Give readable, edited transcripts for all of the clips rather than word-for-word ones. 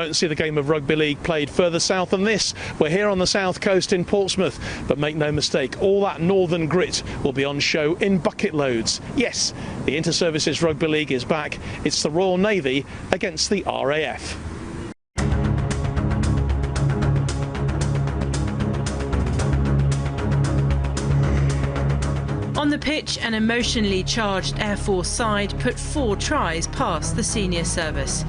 won't see the game of rugby league played further south than this. We're here on the south coast in Portsmouth, but make no mistake, all that northern grit will be on show in bucket loads. Yes, the Inter-Services Rugby League is back. It's the Royal Navy against the RAF. On the pitch, an emotionally charged Air Force side put 4 tries past the senior service.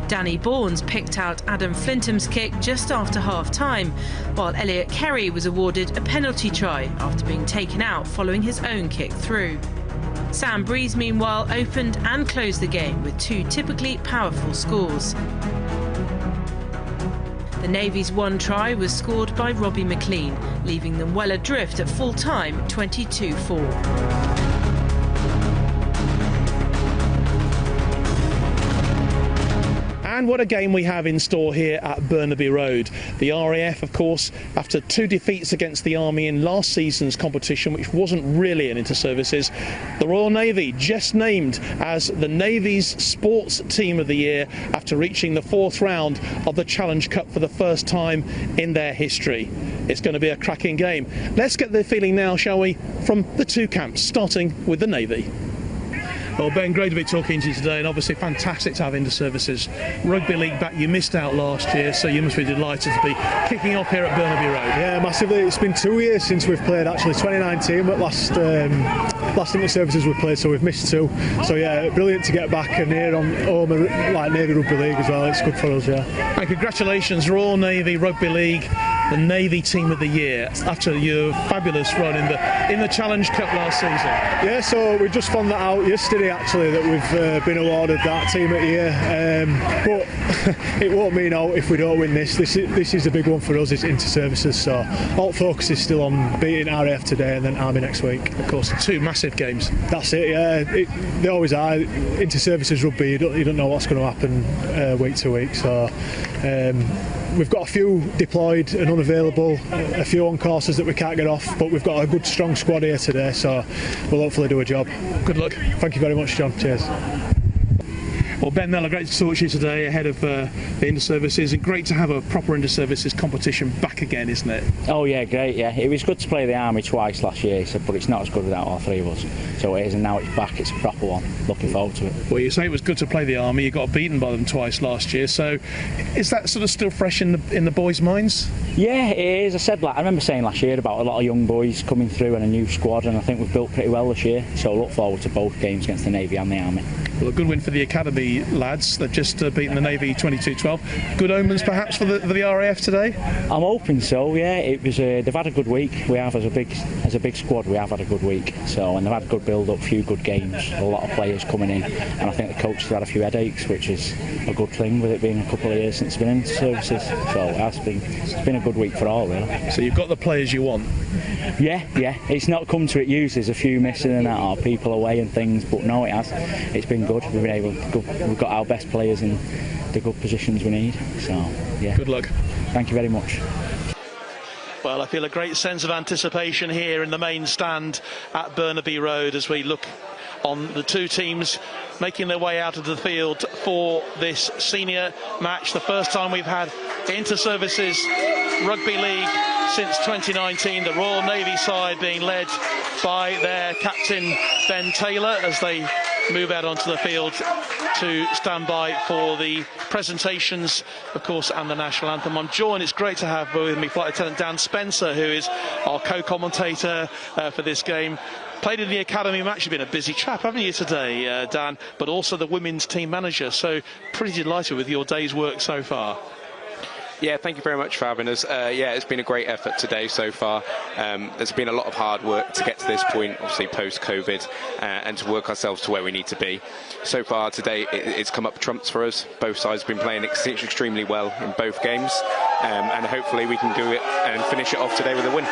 Danny Bournes picked out Adam Flintom's kick just after half-time, while Elliot Kerry was awarded a penalty try after being taken out following his own kick through. Sam Breeze, meanwhile, opened and closed the game with 2 typically powerful scores. The Navy's 1 try was scored by Robbie McLean, leaving them well adrift at full-time 22-4. And what a game we have in store here at Burnaby Road. The RAF, of course, after 2 defeats against the Army in last season's competition, which wasn't really an inter-services, the Royal Navy just named as the Navy's Sports Team of the Year after reaching the 4th round of the Challenge Cup for the first time in their history. It's going to be a cracking game. Let's get the feeling now, shall we, from the 2 camps, starting with the Navy. Well, Ben, great to be talking to you today, and obviously fantastic to have Inter-Services Rugby League back. You missed out last year, so you must be delighted to be kicking off here at Burnaby Road. Yeah, massively. It's been 2 years since we've played, actually. 2019, but last Inter-Services we played, so we've missed 2. So yeah, brilliant to get back and here on home, like Navy Rugby League as well. It's good for us, yeah. And congratulations, Royal Navy Rugby League, the Navy Team of the Year after your fabulous run in the Challenge Cup last season. Yeah, so we just found that out yesterday actually, that we've been awarded that Team of the Year, but it won't mean out if we don't win this. This is the big one for us, it's Inter-Services, so all focus is still on beating RAF today and then Army next week. Of course, 2 massive games. That's it, yeah. They always are. Inter-Services Rugby, you don't know what's going to happen week to week, so we've got a few deployed and unavailable, a few on courses that we can't get off, but we've got a good strong squad here today, so we'll hopefully do a job. Good luck. Thank you very much, John. Cheers. Well, Ben Miller, great to talk to you today ahead of the Inter-Services. Great to have a proper Inter-Services competition back again, isn't it? Oh yeah, great, yeah. It was good to play the Army twice last year, but it's not as good without all 3 of us. So it is, and now it's back, it's a proper one. Looking forward to it. Well, you say it was good to play the Army, you got beaten by them twice last year, so is that sort of still fresh in the boys' minds? Yeah, it is. I remember saying last year about a lot of young boys coming through and a new squad, and I think we've built pretty well this year, so I look forward to both games against the Navy and the Army. Well, a good win for the Academy lads. They've just beaten the Navy 22-12. Good omens perhaps for the RAF today? I'm hoping so, yeah. It was they've had a good week. We have, as a big squad, we have had a good week. So, and they've had good build-up, few good games, a lot of players coming in, and I think the coach has had a few headaches, which is a good thing with it being a couple of years since it's been in services. So it's been a good week for all, really. So you've got the players you want? Yeah. It's not come to it usually. There's a few missing and that, or people away and things, but no, it has. It's been good. We've been able to we've got our best players in the good positions we need. So yeah. Good luck. Thank you very much. Well, I feel a great sense of anticipation here in the main stand at Burnaby Road as we look on the 2 teams making their way out of the field for this senior match. The first time we've had Inter-Services Rugby League since 2019. The Royal Navy side being led by their captain Ben Taylor as they move out onto the field to stand by for the presentations, of course, and the national anthem. I'm joined, it's great to have with me Flight Lieutenant Dan Spencer, who is our co-commentator for this game. Played in the academy match. You've been a busy chap, haven't you, today, Dan? But also the women's team manager, so pretty delighted with your day's work so far. Yeah, thank you very much for having us. Yeah, it's been a great effort today so far. There's been a lot of hard work to get to this point, obviously post-COVID, and to work ourselves to where we need to be. So far today, it's come up trumps for us. Both sides have been playing extremely well in both games, and hopefully we can do it and finish it off today with a win.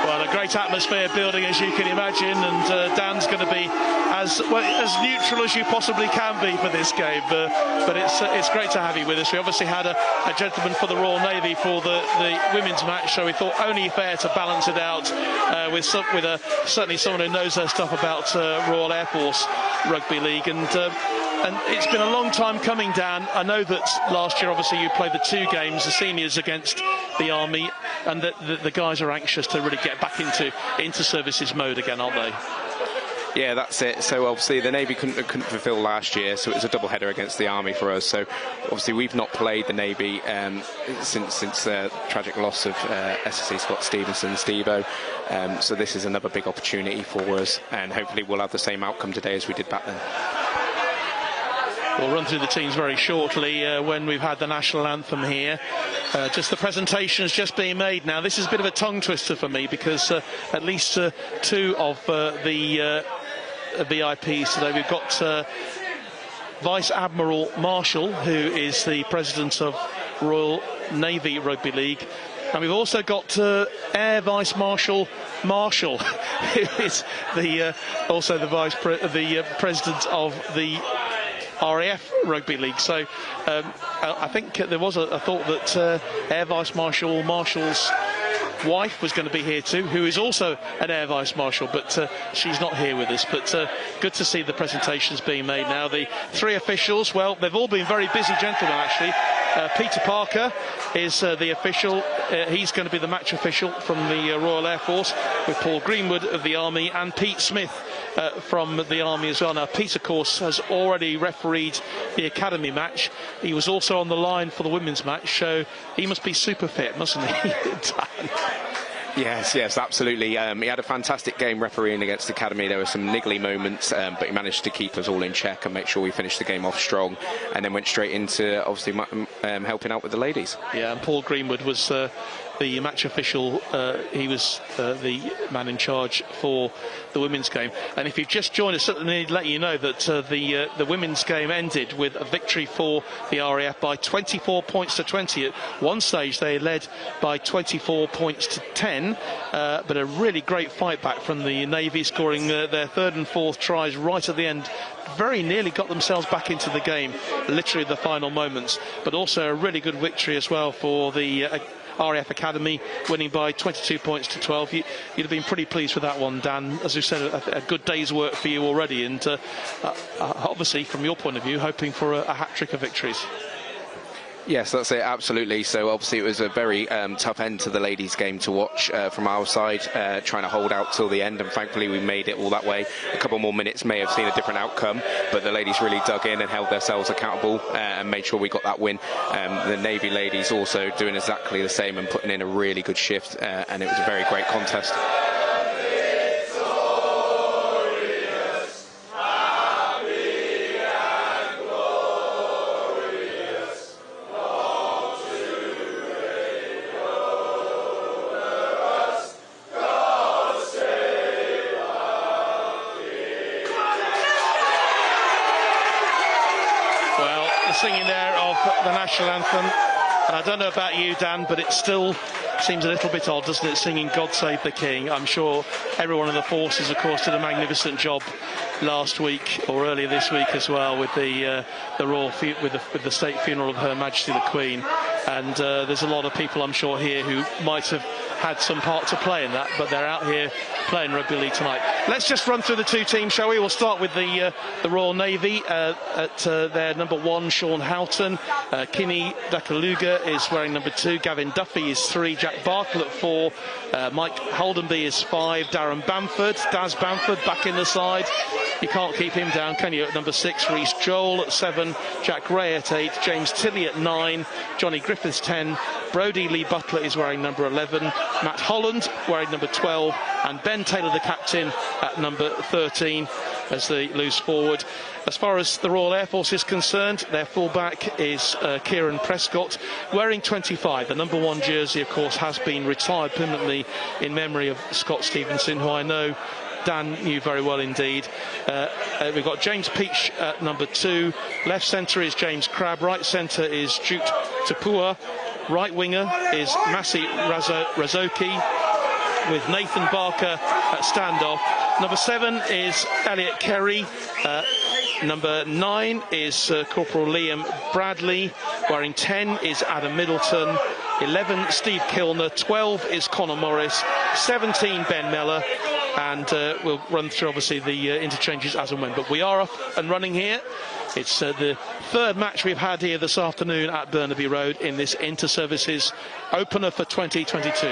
Well, a great atmosphere building, as you can imagine, and Dan's going to be as neutral as you possibly can be for this game. But it's great to have you with us. We obviously had a gentleman for the Royal Navy for the women's match, so we thought only fair to balance it out with certainly someone who knows her stuff about Royal Air Force Rugby League. And And it's been a long time coming, Dan. I know that last year, obviously, you played the 2 games, the seniors against the Army, and the guys are anxious to really get back into services mode again, aren't they? Yeah, that's it. So obviously the Navy couldn't fulfil last year, so it was a double header against the Army for us. So obviously we've not played the Navy since the tragic loss of SSC Scott Stevenson, Steve-O. So this is another big opportunity for us, and hopefully we'll have the same outcome today as we did back then. We'll run through the teams very shortly when we've had the national anthem here. Just the presentations just being made now. This is a bit of a tongue twister for me because at least 2 of the VIPs today. We've got Vice Admiral Marshall, who is the president of Royal Navy Rugby League. And we've also got Air Vice Marshal Marshall, who is also the president of the RAF Rugby League. So I think there was a thought that Air Vice Marshal Marshall's wife was going to be here too, who is also an Air Vice Marshal, but she's not here with us. But good to see the presentations being made now. The 3 officials, well, they've all been very busy gentlemen actually. Peter Parker is the official. He's going to be the match official from the Royal Air Force, with Paul Greenwood of the Army and Pete Smith from the Army as well. Now, Pete, of course, has already refereed the Academy match. He was also on the line for the women's match, so he must be super fit, mustn't he? Yes, absolutely. He had a fantastic game refereeing against the Academy. There were some niggly moments, but he managed to keep us all in check and make sure we finished the game off strong, and then went straight into, obviously, helping out with the ladies. Yeah, and Paul Greenwood was the match official. He was the man in charge for the women's game. And if you've just joined us, I need to let you know that the women's game ended with a victory for the RAF by 24 points to 20. At one stage they led by 24 points to 10, but a really great fight back from the Navy, scoring their 3rd and 4th tries right at the end. Very nearly got themselves back into the game, literally the final moments. But also a really good victory as well for the RAF Academy, winning by 22 points to 12. You'd have been pretty pleased with that one, Dan. As you said, a good day's work for you already, and obviously from your point of view, hoping for a hat-trick of victories. Yes, that's it, absolutely. So obviously it was a very tough end to the ladies' game to watch from our side, trying to hold out till the end, and thankfully we made it all that way. A couple more minutes may have seen a different outcome, but the ladies really dug in and held themselves accountable and made sure we got that win. The Navy ladies also doing exactly the same and putting in a really good shift, and it was a very great contest. Singing there of the national anthem, and I don't know about you, Dan, but it still seems a little bit odd, doesn't it, singing God Save the King? I'm sure everyone in the forces, of course, did a magnificent job last week or earlier this week as well with the royal with the state funeral of Her Majesty the Queen, and there's a lot of people, I'm sure, here who might have had some part to play in that, but they're out here playing rugby league tonight. Let's just run through the 2 teams, shall we? We'll start with the Royal Navy at their number 1, Sean Houghton. Kinney Dakaluga is wearing number 2. Gavin Duffy is 3. Jack Bartle at 4. Mike Holdenby is 5. Darren Bamford, Daz Bamford, back in the side. You can't keep him down, can you? At number 6, Rhys Joel at 7. Jack Ray at 8. James Tilley at 9. Johnny Griffiths 10. Brodie Lee Butler is wearing number 11. Matt Holland wearing number 12. And Ben Taylor, the captain, at number 13 as they lose forward. As far as the Royal Air Force is concerned, their fullback is Kieran Prescott, wearing 25. The number 1 jersey, of course, has been retired permanently in memory of Scott Stevenson, who I know Dan knew very well indeed. We've got James Peach at number 2. Left centre is James Crabb. Right centre is Jute Tapua. Right winger is Masi Razoki, with Nathan Barker at standoff. Number 7 is Elliot Kerry. Number 9 is Corporal Liam Bradley. Wearing 10 is Adam Middleton. 11, Steve Kilner. 12 is Connor Morris. 17, Ben Mellor. and we'll run through obviously the interchanges as and when. But we are up and running here. It's the third match we've had here this afternoon at Burnaby Road in this Inter-Services opener for 2022.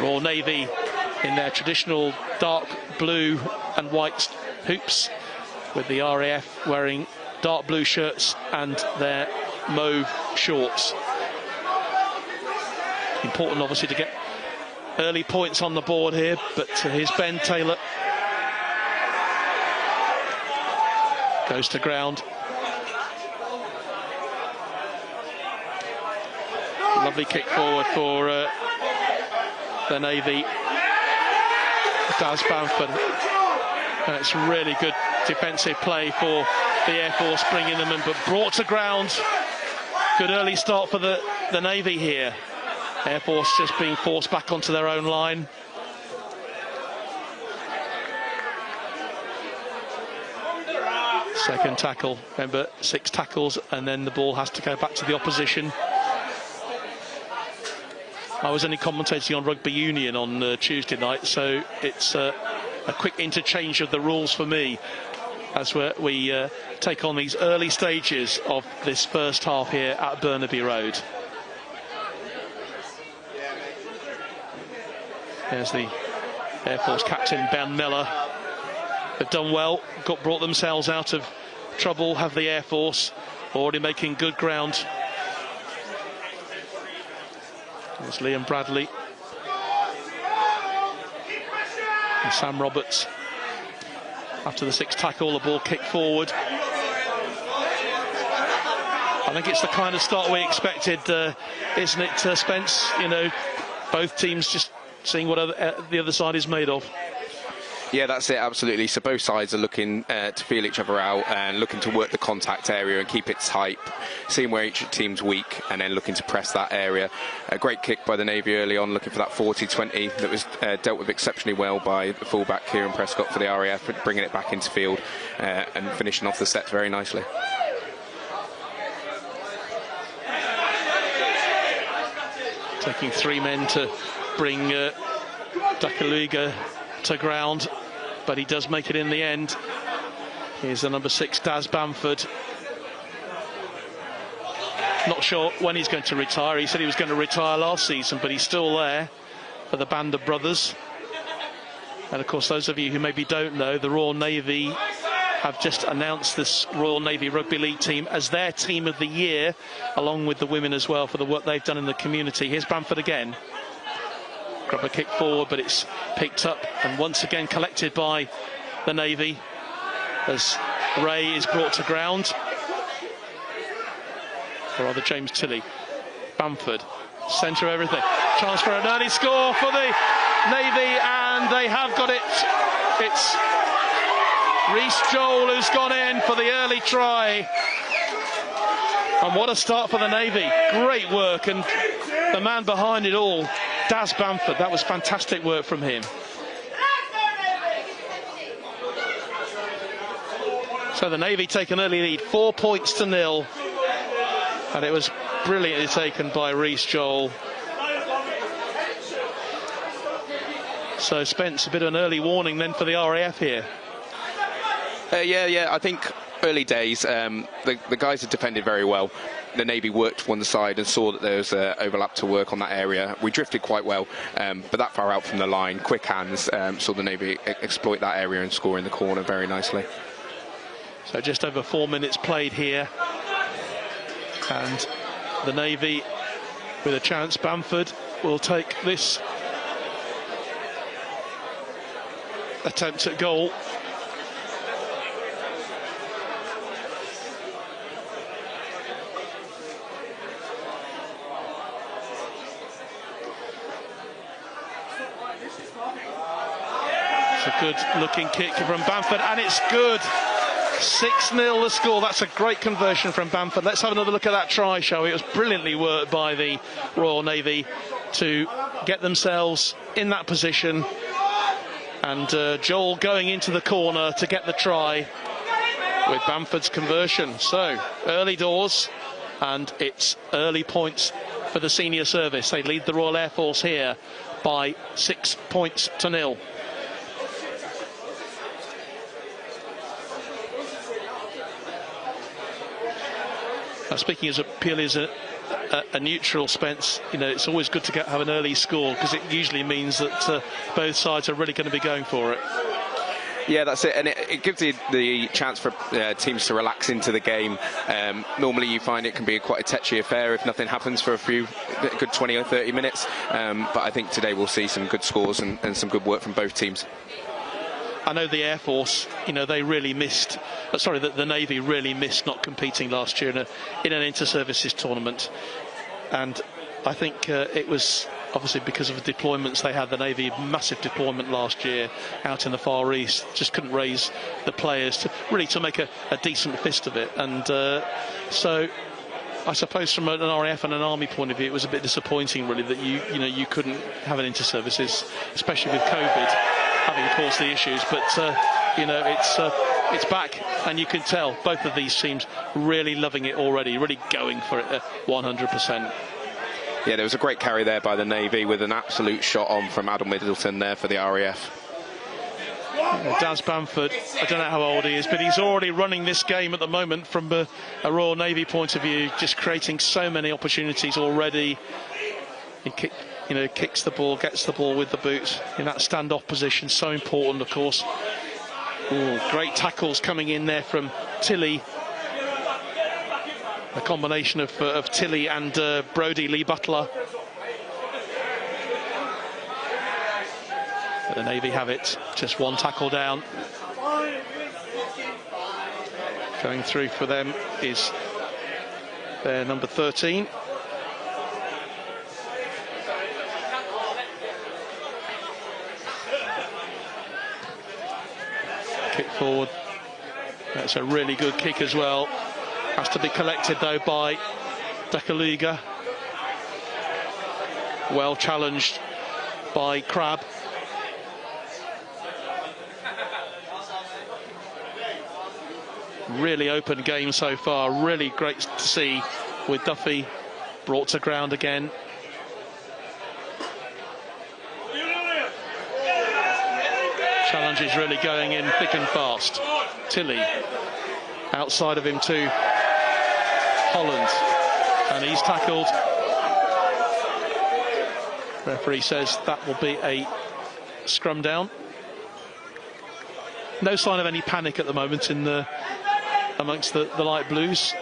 Royal Navy in their traditional dark blue and white hoops, with the RAF wearing dark blue shirts and their mauve shorts. Important obviously to get early points on the board here, but here's Ben Taylor. Goes to ground. Lovely kick forward for the Navy. Daz Bamford. And it's really good defensive play for the Air Force, bringing them in, but brought to ground. Good early start for the Navy here. Air Force just being forced back onto their own line. Second tackle, remember 6 tackles, and then the ball has to go back to the opposition. I was only commentating on Rugby Union on Tuesday night, so it's a quick interchange of the rules for me as we take on these early stages of this first half here at Burnaby Road. There's the Air Force captain, Ben Miller. They've done well, brought themselves out of trouble, have the Air Force already making good ground. There's Liam Bradley and Sam Roberts. After the 6th tackle, the ball kicked forward. I think it's the kind of start we expected, isn't it, Spence? You know, both teams just seeing what the other side is made of. Yeah, that's it, absolutely. So both sides are looking to feel each other out and looking to work the contact area and keep it tight, seeing where each team's weak and then looking to press that area. A great kick by the Navy early on, looking for that 40-20 that was dealt with exceptionally well by the fullback Kieran Prescott for the RAF, bringing it back into field and finishing off the set very nicely. Taking 3 men to bring Dakaluga to ground, but he does make it in the end. Here's the number 6, Daz Bamford. Not sure when he's going to retire. He said he was going to retire last season, but he's still there for the band of brothers. And of course, those of you who maybe don't know, the Royal Navy have just announced this Royal Navy Rugby League team as their team of the year, along with the women as well, for the work they've done in the community. Here's Bamford again. Grab a kick forward, but it's picked up and once again collected by the Navy as Ray is brought to ground. Or rather, James Tilley. Bamford, centre everything. Chance for an early score for the Navy, and they have got it. It's Reece Joel who's gone in for the early try. And what a start for the Navy. Great work, and the man behind it all, Daz Bamford, that was fantastic work from him. So the Navy take an early lead, 4 points to 0. And it was brilliantly taken by Reece Joel. So Spence, a bit of an early warning then for the RAF here. Yeah, I think early days, the guys had defended very well. The Navy worked one side and saw that there was overlap to work on that area. We drifted quite well, but that far out from the line, quick hands, saw the Navy exploit that area and score in the corner very nicely. So just over 4 minutes played here, and the Navy with a chance. Bamford will take this attempt at goal. Good looking kick from Bamford, and it's good. 6-0 the score. That's a great conversion from Bamford. Let's have another look at that try, shall we? It was brilliantly worked by the Royal Navy to get themselves in that position, and Joel going into the corner to get the try with Bamford's conversion. So early doors, and it's early points for the senior service. They lead the Royal Air Force here by 6 points to 0. Speaking purely as a neutral, Spence, you know, it's always good to have an early score, because it usually means that both sides are really going to be going for it. Yeah, that's it, and it gives the chance for teams to relax into the game. Normally you find it can be quite a tetchy affair if nothing happens for a good 20 or 30 minutes, but I think today we'll see some good scores and some good work from both teams. I know the Air Force, you know, they really missed, the Navy really missed not competing last year in an inter-services tournament, and I think it was obviously because of the deployments they had. The Navy, massive deployment last year out in the Far East, just couldn't raise the players to make a decent fist of it, and so I suppose from an RAF and an Army point of view, it was a bit disappointing really that you couldn't have an inter-services, especially with COVID having caused the issues, but it's back, and you can tell both of these teams really loving it already, really going for it 100%. Yeah, there was a great carry there by the Navy with an absolute shot on from Adam Middleton there for the RAF. Daz Bamford, I don't know how old he is, but he's already running this game at the moment from a Royal Navy point of view, just creating so many opportunities already. He kicks the ball, gets the ball with the boot in that standoff position, so important, of course. Ooh, great tackles coming in there from Tilley. A combination of Tilley and Brodie Lee Butler. The Navy have it, just one tackle down. Going through for them is their number 13. Kick forward. That's a really good kick as well. Has to be collected though by Dekaluga. Well challenged by Crabb. Really open game so far. Really great to see, with Duffy brought to ground again. Challenge is really going in thick and fast. Tilley outside of him too. Holland, and he's tackled. Referee says that will be a scrum down. No sign of any panic at the moment amongst the light blues.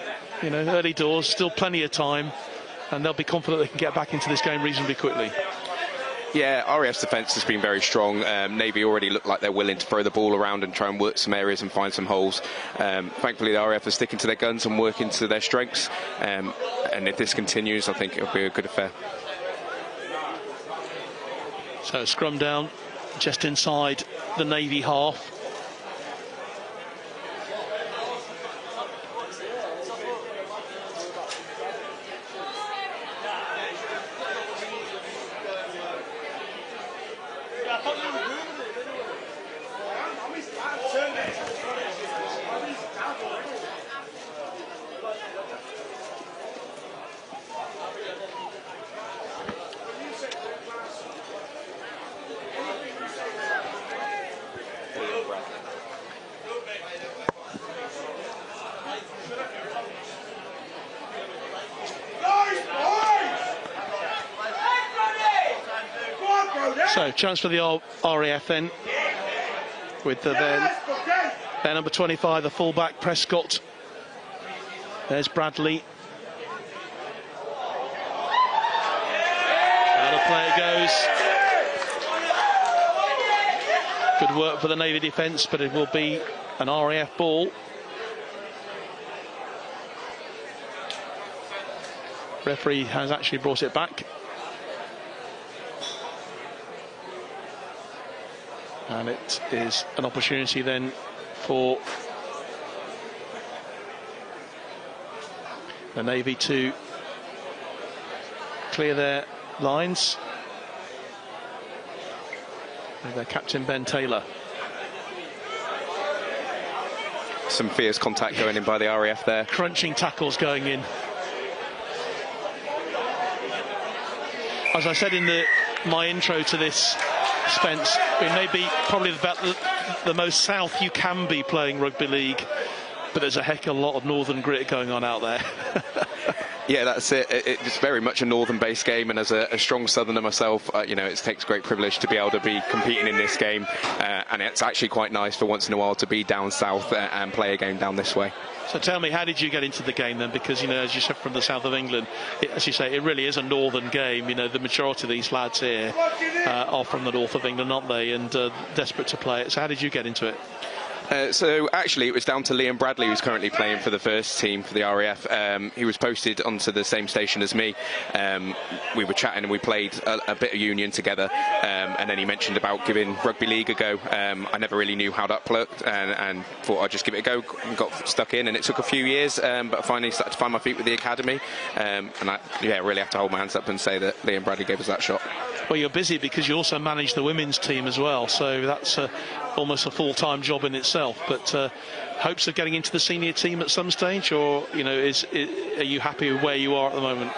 You know, early doors, still plenty of time, and they'll be confident they can get back into this game reasonably quickly. Yeah, RAF's defence has been very strong. Navy already look like they're willing to throw the ball around and try and work some areas and find some holes. Thankfully, the RAF are sticking to their guns and working to their strengths. And if this continues, I think it'll be a good affair. So scrum down just inside the Navy half. So, chance for the RAF then, with their number 25, the fullback, Prescott. There's Bradley. Out of play it goes. Good work for the Navy defence, but it will be an RAF ball. Referee has actually brought it back. And it is an opportunity then for the Navy to clear their lines. With their captain, Ben Taylor. Some fierce contact going in by the RAF there. Crunching tackles going in. As I said in my intro to this, Spence, it may be probably about the most south you can be playing rugby league, but there's a heck of a lot of northern grit going on out there. Yeah, that's it. It's very much a northern-based game, and as a strong southerner myself, you know, it takes great privilege to be able to be competing in this game, and it's actually quite nice for once in a while to be down south and play a game down this way. So tell me, how did you get into the game then? Because, you know, as you said, from the south of England, as you say, it really is a northern game. You know, the majority of these lads here are from the north of England, aren't they? And desperate to play it. So how did you get into it? So actually it was down to Liam Bradley, who's currently playing for the first team for the RAF. He was posted onto the same station as me. We were chatting and we played a bit of union together, and then he mentioned about giving rugby league a go. I never really knew how that worked, and thought I'd just give it a go, and got stuck in, and it took a few years, but I finally started to find my feet with the academy, and I really have to hold my hands up and say that Liam Bradley gave us that shot. Well, you're busy because you also manage the women's team as well, so that's almost a full-time job in itself. But hopes of getting into the senior team at some stage, or, you know, are you happy with where you are at the moment?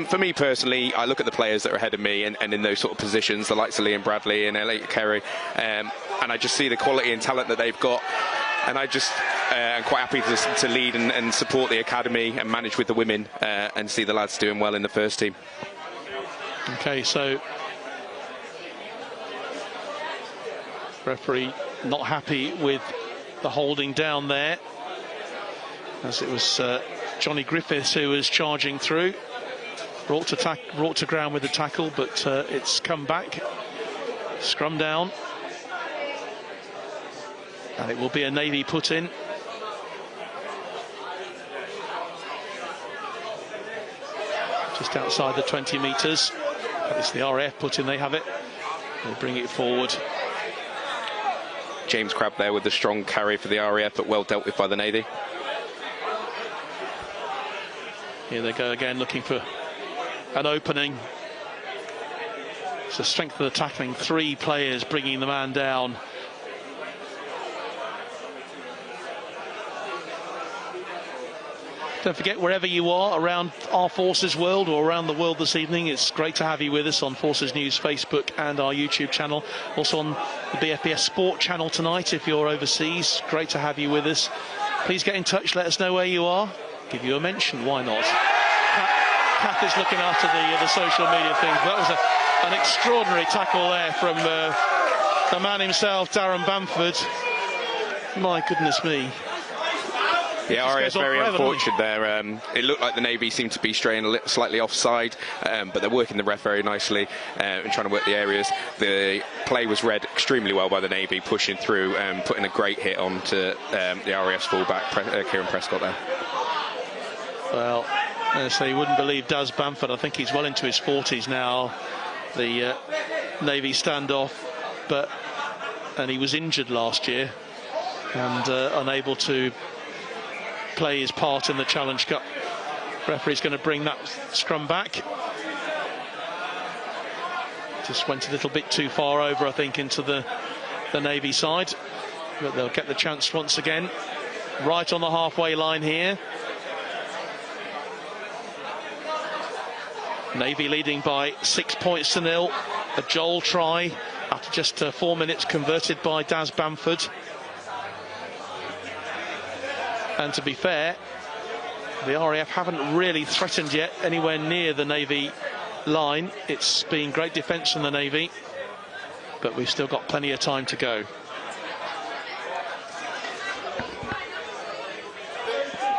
For me personally, I look at the players that are ahead of me and in those sort of positions, the likes of Liam Bradley and Elliot Kerry, and I just see the quality and talent that they've got. And I just am quite happy to lead and support the academy and manage with the women, and see the lads doing well in the first team. Okay, so referee not happy with the holding down there, as it was Johnny Griffiths who was charging through, brought to ground with the tackle, but it's come back, scrum down, and it will be a Navy put in. Just outside the 20 metres. It's the RAF put in, they have it. They bring it forward. James Crabb there with the strong carry for the RAF, but well dealt with by the Navy. Here they go again, looking for an opening. It's the strength of the tackling. 3 players bringing the man down. Don't forget, wherever you are around our Forces world or around the world this evening, it's great to have you with us on Forces News Facebook and our YouTube channel. Also on the BFBS Sport channel tonight if you're overseas. Great to have you with us. Please get in touch, let us know where you are. Give you a mention, why not? Kath is looking after the social media things. That was an extraordinary tackle there from the man himself, Darren Bamford. My goodness me. Yeah, RAF very unfortunate there. It looked like the Navy seemed to be straying slightly offside, but they're working the ref very nicely and trying to work the areas. The play was read extremely well by the Navy, pushing through and putting a great hit onto the RAF's fullback, Kieran Prescott there. Well, so you wouldn't believe Daz Bamford. I think he's well into his 40s now. The Navy standoff, and he was injured last year and unable to play his part in the Challenge Cup. Referee's going to bring that scrum back. Just went a little bit too far over, I think, into the Navy side, but they'll get the chance once again. Right on the halfway line here. Navy leading by 6 points to 0. A Joel try after just 4 minutes, converted by Daz Bamford. And to be fair, the RAF haven't really threatened yet anywhere near the Navy line. It's been great defence from the Navy, but we've still got plenty of time to go.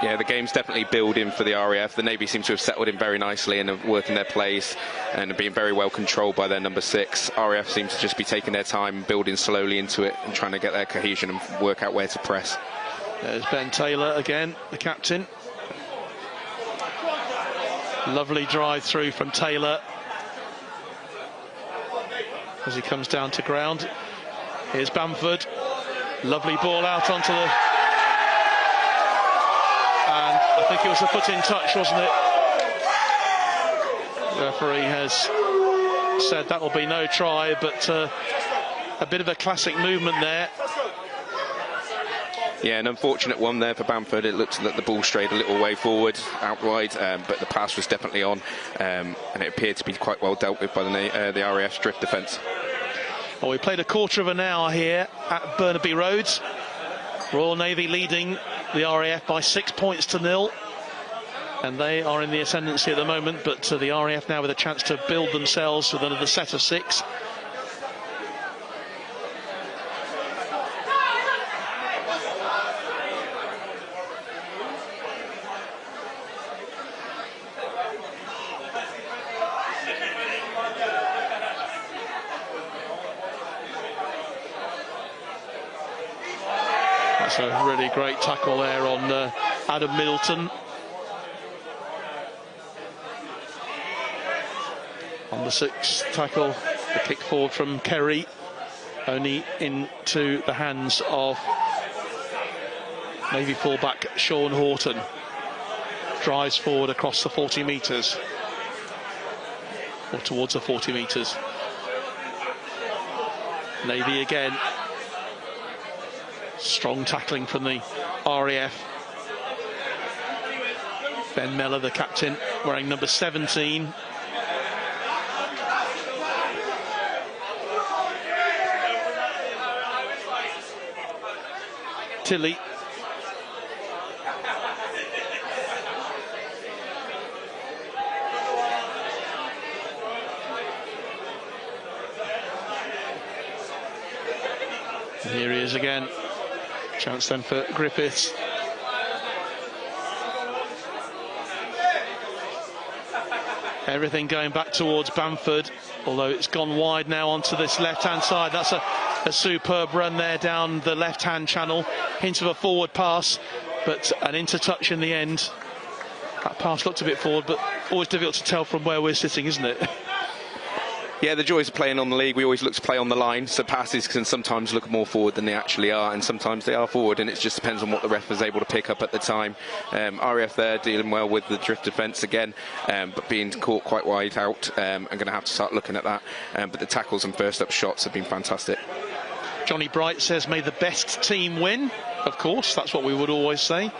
Yeah, the game's definitely building for the RAF. The Navy seem to have settled in very nicely and are working their plays and are being very well controlled by their number 6. RAF seem to just be taking their time, building slowly into it and trying to get their cohesion and work out where to press. There's Ben Taylor again, the captain. Lovely drive through from Taylor as he comes down to ground. Here's Bamford. Lovely ball out onto the... And I think it was a foot in touch, wasn't it? The referee has said that will be no try, but a bit of a classic movement there. Yeah, an unfortunate one there for Bamford. It looked that the ball strayed a little way forward, out wide, but the pass was definitely on, and it appeared to be quite well dealt with by the RAF's drift defence. Well, we played a quarter of an hour here at Burnaby Road. Royal Navy leading the RAF by 6 points to 0. And they are in the ascendancy at the moment, but the RAF now with a chance to build themselves with another set of 6. That's a really great tackle there on Adam Middleton. On the 6th tackle, the kick forward from Kerry, only into the hands of Navy fullback Sean Horton. Drives forward across the 40 metres, or towards the 40 metres. Navy again. Strong tackling from the RAF. Ben Mellor, the captain, wearing number 17. Tilly. And here he is again. Chance then for Griffiths. Everything going back towards Bamford, although it's gone wide now onto this left-hand side. That's a superb run there down the left-hand channel. Hint of a forward pass, but an intertouch in the end. That pass looked a bit forward, but always difficult to tell from where we're sitting, isn't it? Yeah, the joys of playing on the league, we always look to play on the line, so passes can sometimes look more forward than they actually are, and sometimes they are forward, and it just depends on what the ref is able to pick up at the time. RAF there dealing well with the drift defence again, but being caught quite wide out. I'm going to have to start looking at that, but the tackles and first up shots have been fantastic. Johnny Bright says, may the best team win. Of course, that's what we would always say.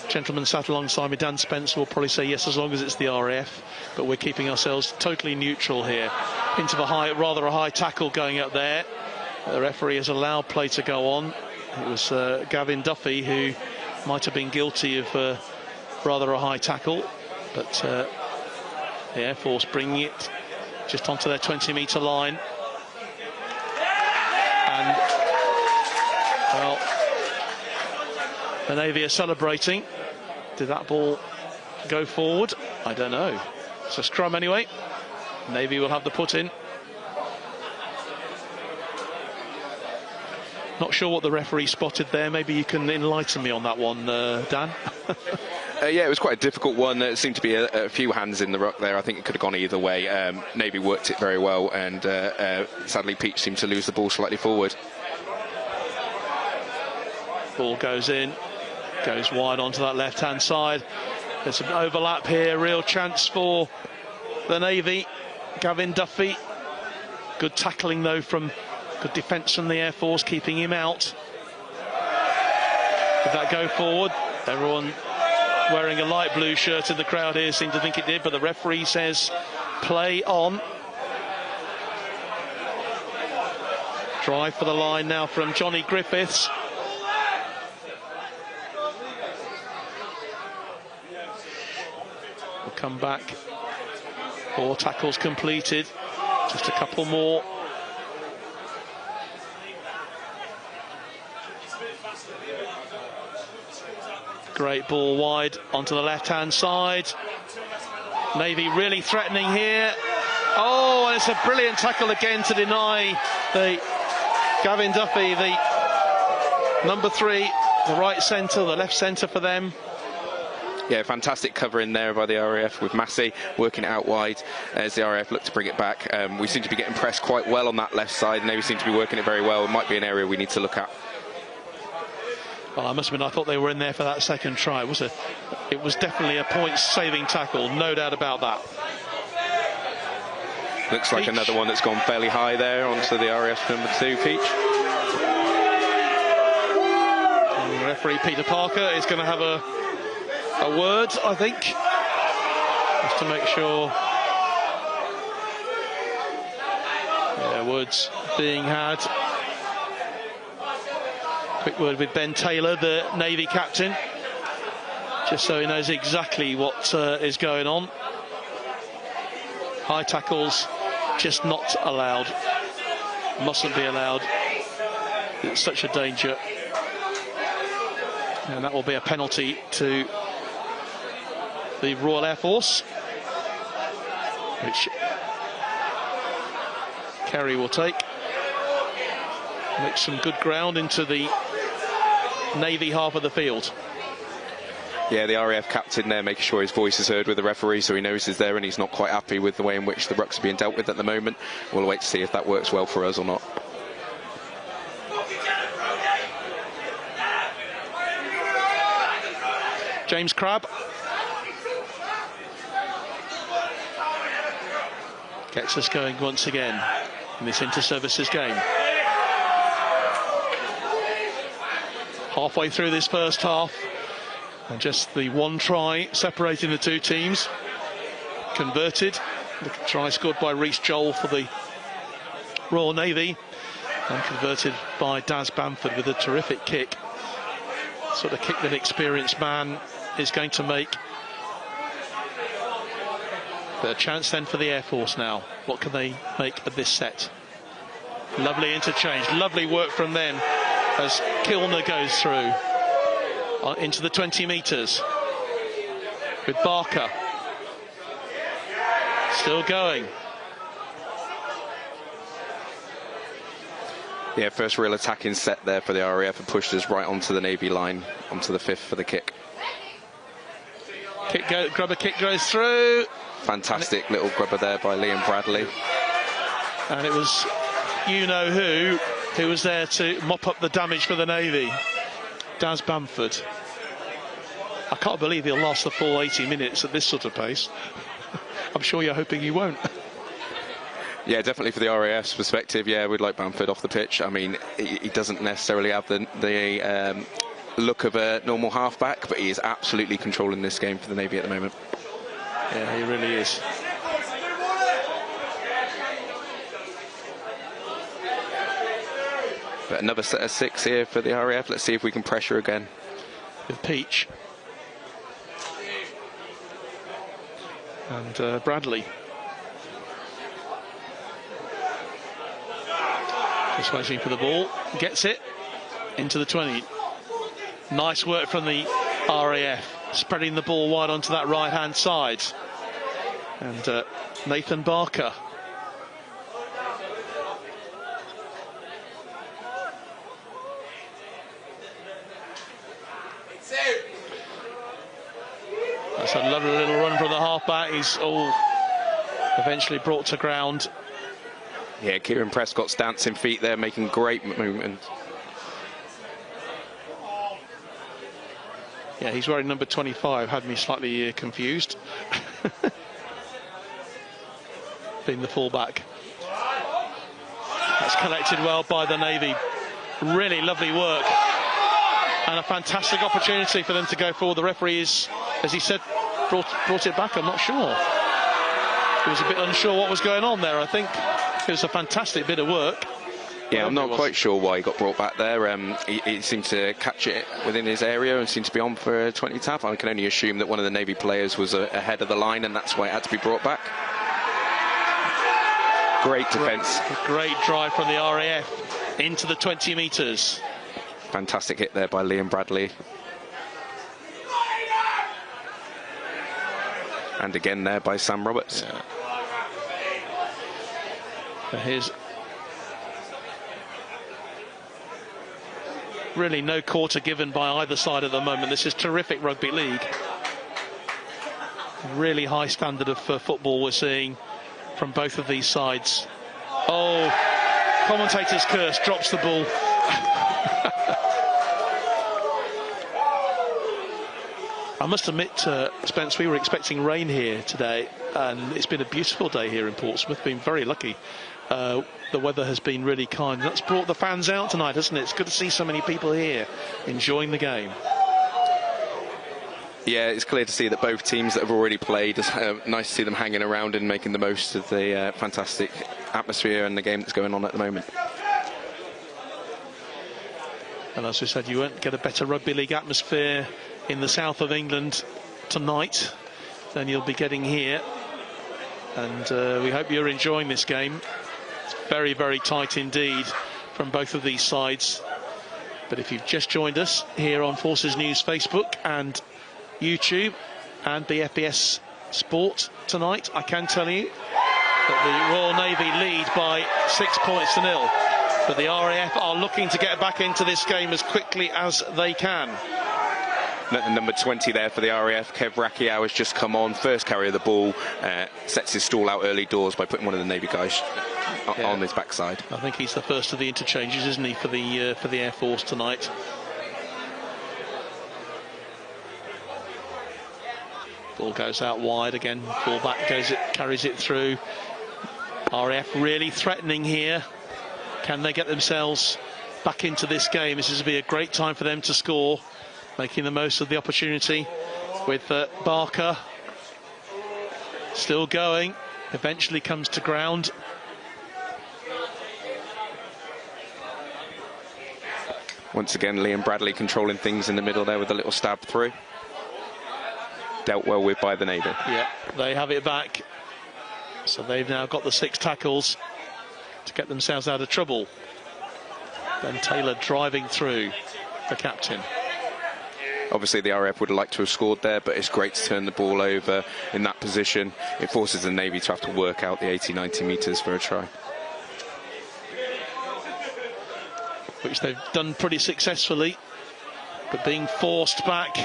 Gentleman sat alongside me, Dan Spencer, will probably say yes as long as it's the RAF, but we're keeping ourselves totally neutral here. Into the rather a high tackle going up there. The referee has allowed play to go on. It was Gavin Duffy who might have been guilty of rather a high tackle, but the Air Force bringing it just onto their 20-metre line. And, well, the Navy are celebrating. Did that ball go forward? I don't know. It's a scrum anyway. Navy will have the put in. Not sure what the referee spotted there. Maybe you can enlighten me on that one, Dan. Yeah, it was quite a difficult one. There seemed to be a few hands in the ruck there. I think it could have gone either way. Navy worked it very well, and sadly Peach seemed to lose the ball slightly forward. Ball goes in, goes wide onto that left-hand side. There's some overlap here, real chance for the Navy. Gavin Duffy. Good tackling though good defence from the Air Force, keeping him out. Did that go forward? Everyone wearing a light blue shirt in the crowd here seemed to think it did, but the referee says play on. Drive for the line now from Johnny Griffiths. We'll come back. 4 tackles completed. Just a couple more. Great ball wide onto the left-hand side. Navy really threatening here. Oh, and it's a brilliant tackle again to deny the Gavin Duffy, the number 3, the right centre, the left centre for them. Yeah, fantastic cover in there by the RAF with Massey working it out wide as the RAF look to bring it back. We seem to be getting pressed quite well on that left side. Navy seem to be working it very well. It might be an area we need to look at. Well, I must admit, I thought they were in there for that second try. It was definitely a point-saving tackle, no doubt about that. Looks like another one that's gone fairly high there onto the RAF number 2, Peach. And referee Peter Parker is going to have a word, I think, just to make sure. Yeah, words being had. Quick word with Ben Taylor, the Navy captain, just so he knows exactly what is going on. High tackles just not allowed, mustn't be allowed. It's such a danger, and that will be a penalty to the Royal Air Force, which Kerry will take. Makes some good ground into the Navy half of the field. Yeah, the RAF captain there making sure his voice is heard with the referee, so he knows he's there and he's not quite happy with the way in which the rucks are being dealt with at the moment. We'll wait to see if that works well for us or not. James Crabb gets us going once again in this inter-services game. Halfway through this first half, and just the one try separating the two teams. Converted. The try scored by Rhys Joel for the Royal Navy, and converted by Daz Bamford with a terrific kick. Sort of kick that an experienced man is going to make. But a chance then for the Air Force now. What can they make of this set? Lovely interchange, lovely work from them as Kilner goes through into the 20 metres with Barker still going. Yeah, first real attacking set there for the RAF, and pushed us right onto the Navy line, onto the 5th for the kick. Grubber kick goes through. Fantastic little grubber there by Liam Bradley. And it was you-know-who was there to mop up the damage for the Navy. Daz Bamford. I can't believe he'll last the full 80 minutes at this sort of pace. I'm sure you're hoping he won't. Yeah, definitely for the RAF's perspective, yeah, we'd like Bamford off the pitch. I mean, he doesn't necessarily have the look of a normal halfback, but he is absolutely controlling this game for the Navy at the moment. Yeah, he really is. But another set of 6 here for the RAF. Let's see if we can pressure again. With Peach. And Bradley. Just waiting for the ball. Gets it into the 20. Nice work from the RAF. Spreading the ball wide onto that right-hand side. And Nathan Barker. That's a lovely little run from the halfback. He's eventually brought to ground. Yeah, Kieran Prescott's dancing feet there, making great movement. Yeah, he's wearing number 25, had me slightly confused. Being the fullback. That's collected well by the Navy. Really lovely work. And a fantastic opportunity for them to go forward. The referee is, as he said, brought it back. I'm not sure. He was a bit unsure what was going on there, I think. It was a fantastic bit of work. Yeah, I'm not quite sure why he got brought back there. He seemed to catch it within his area and seemed to be on for a 20 tap. I can only assume that one of the Navy players was ahead of the line, and that's why it had to be brought back. Great defence. Great drive from the RAF into the 20 metres. Fantastic hit there by Liam Bradley. And again there by Sam Roberts. Yeah. So here's really no quarter given by either side at the moment. This is terrific rugby league. Really high standard of football we're seeing from both of these sides. Oh, commentator's curse, drops the ball. I must admit, Spence, we were expecting rain here today, and it's been a beautiful day here in Portsmouth. Been very lucky. The weather has been really kind. That's brought the fans out tonight, hasn't it? It's good to see so many people here enjoying the game. Yeah, it's clear to see that both teams that have already played, it's nice to see them hanging around and making the most of the fantastic atmosphere and the game that's going on at the moment. And as we said, you won't get a better rugby league atmosphere in the south of England tonight than you'll be getting here. And we hope you're enjoying this game. It's very, very tight indeed from both of these sides. But if you've just joined us here on Forces News Facebook and YouTube and BFBS Sport tonight, I can tell you that the Royal Navy lead by 6 points to 0. But the RAF are looking to get back into this game as quickly as they can. Number 20 there for the RAF, Kev Rakiao, has just come on, first carry of the ball, sets his stall out early doors by putting one of the Navy guys on his backside. I think he's the first of the interchanges, isn't he, for the Air Force tonight. Ball goes out wide again, fullback carries it through. RAF really threatening here. Can they get themselves back into this game? This is to be a great time for them to score, making the most of the opportunity with Barker still going, eventually comes to ground. Once again, Liam Bradley controlling things in the middle there with a little stab through. Dealt well with by the Navy. Yeah, they have it back. So they've now got the 6 tackles to get themselves out of trouble. Ben Taylor driving through, the captain. Obviously the RAF would have liked to have scored there, but it's great to turn the ball over in that position. It forces the Navy to have to work out the 80-90 metres for a try. Which they've done pretty successfully, but being forced back.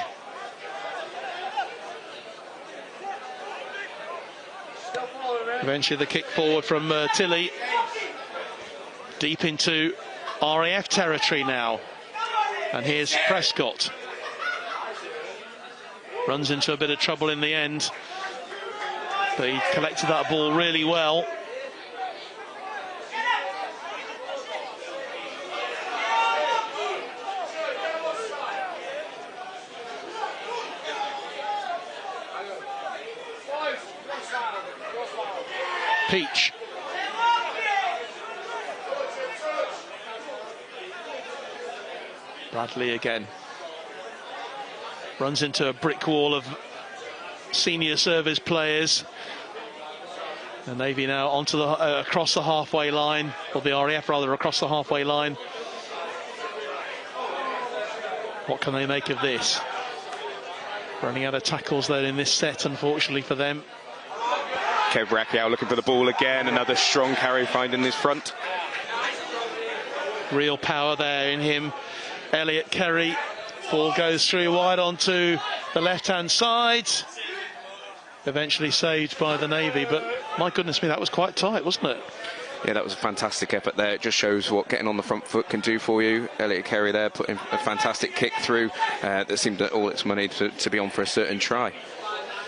Eventually the kick forward from Tilley. Deep into RAF territory now. And here's Prescott. Runs into a bit of trouble in the end. But he collected that ball really well. Peach. Bradley again. Runs into a brick wall of senior service players. The Navy now onto the across the halfway line, or the RAF rather, across the halfway line. What can they make of this? Running out of tackles there in this set, unfortunately for them. Kev Rakiao looking for the ball again, another strong carry finding his front. Real power there in him. Elliot Kerry. Ball goes through wide onto the left-hand side. Eventually saved by the Navy, but my goodness me, that was quite tight, wasn't it? Yeah, that was a fantastic effort there. It just shows what getting on the front foot can do for you. Elliot Kerry there putting a fantastic kick through that seemed all its money to be on for a certain try.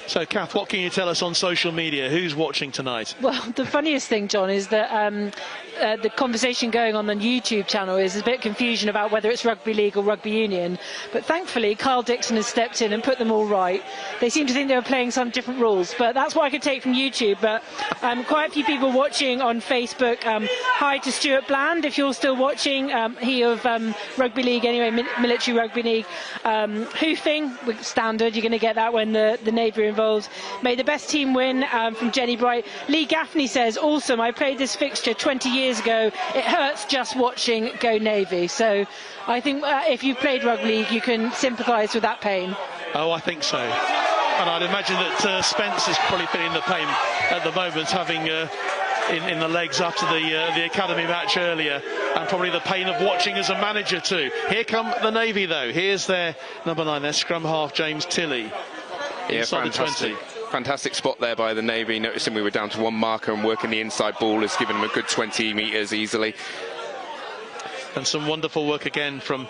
So, Kath, what can you tell us on social media? Who's watching tonight? Well, the funniest thing, John, is that the conversation going on the YouTube channel is a bit of confusion about whether it's rugby league or rugby union. But thankfully, Carl Dixon has stepped in and put them all right. They seem to think they were playing some different rules, but that's what I could take from YouTube. But quite a few people watching on Facebook. Hi to Stuart Bland, if you're still watching. He of rugby league, anyway, military rugby league. Hoofing, standard. You're going to get that when the Navy are involved. May the best team win, from Jenny Bright. Lee Gaffney says, awesome, I played this fixture 20 years ago. It hurts just watching, go Navy. So I think if you've played rugby league, you can sympathise with that pain. Oh, I think so. And I'd imagine that Spence is probably feeling the pain at the moment, having in the legs after the academy match earlier, and probably the pain of watching as a manager too. Here come the Navy though. Here's their number 9, their scrum half, James Tilley. Yeah, fantastic. Fantastic spot there by the Navy, noticing we were down to one marker and working the inside ball has given them a good 20 metres easily. And some wonderful work again from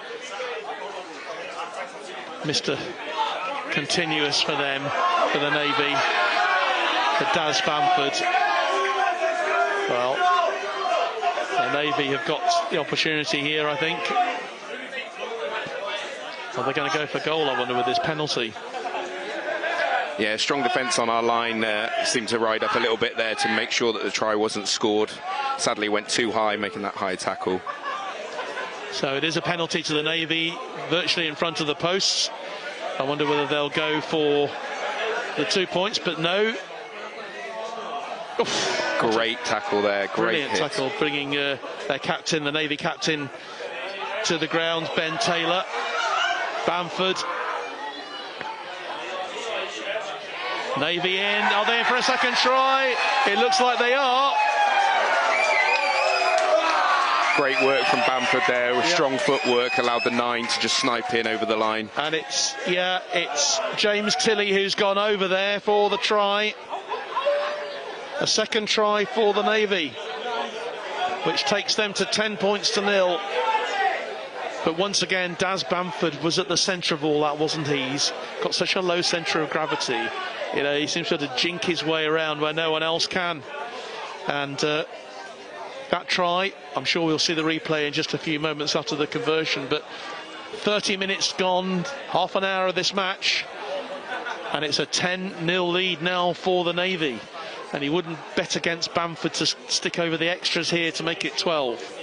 Mr. Continuous for them, for the Navy, for Daz Bamford. Well, the Navy have got the opportunity here, I think. Are they going to go for goal, I wonder, with this penalty? Yeah, strong defence on our line seemed to ride up a little bit there to make sure that the try wasn't scored. Sadly went too high, making that high tackle. So it is a penalty to the Navy, virtually in front of the posts. I wonder whether they'll go for the 2 points, but no. Oof. Great tackle there, great Brilliant tackle, bringing their captain, the Navy captain, to the ground, Ben Taylor. Bamford. Navy in. Are they in for a second try? It looks like they are. Great work from Bamford there, with strong footwork, allowed the 9 to just snipe in over the line. And it's James Tilley who's gone over there for the try. A second try for the Navy, which takes them to 10 points to 0. But once again, Daz Bamford was at the centre of all that, wasn't he? He's got such a low centre of gravity. You know, he seems to have to jink his way around where no one else can. And that try, I'm sure we'll see the replay in just a few moments after the conversion, but 30 minutes gone, half an hour of this match, and it's a 10-0 lead now for the Navy. And he wouldn't bet against Bamford to stick over the extras here to make it 12.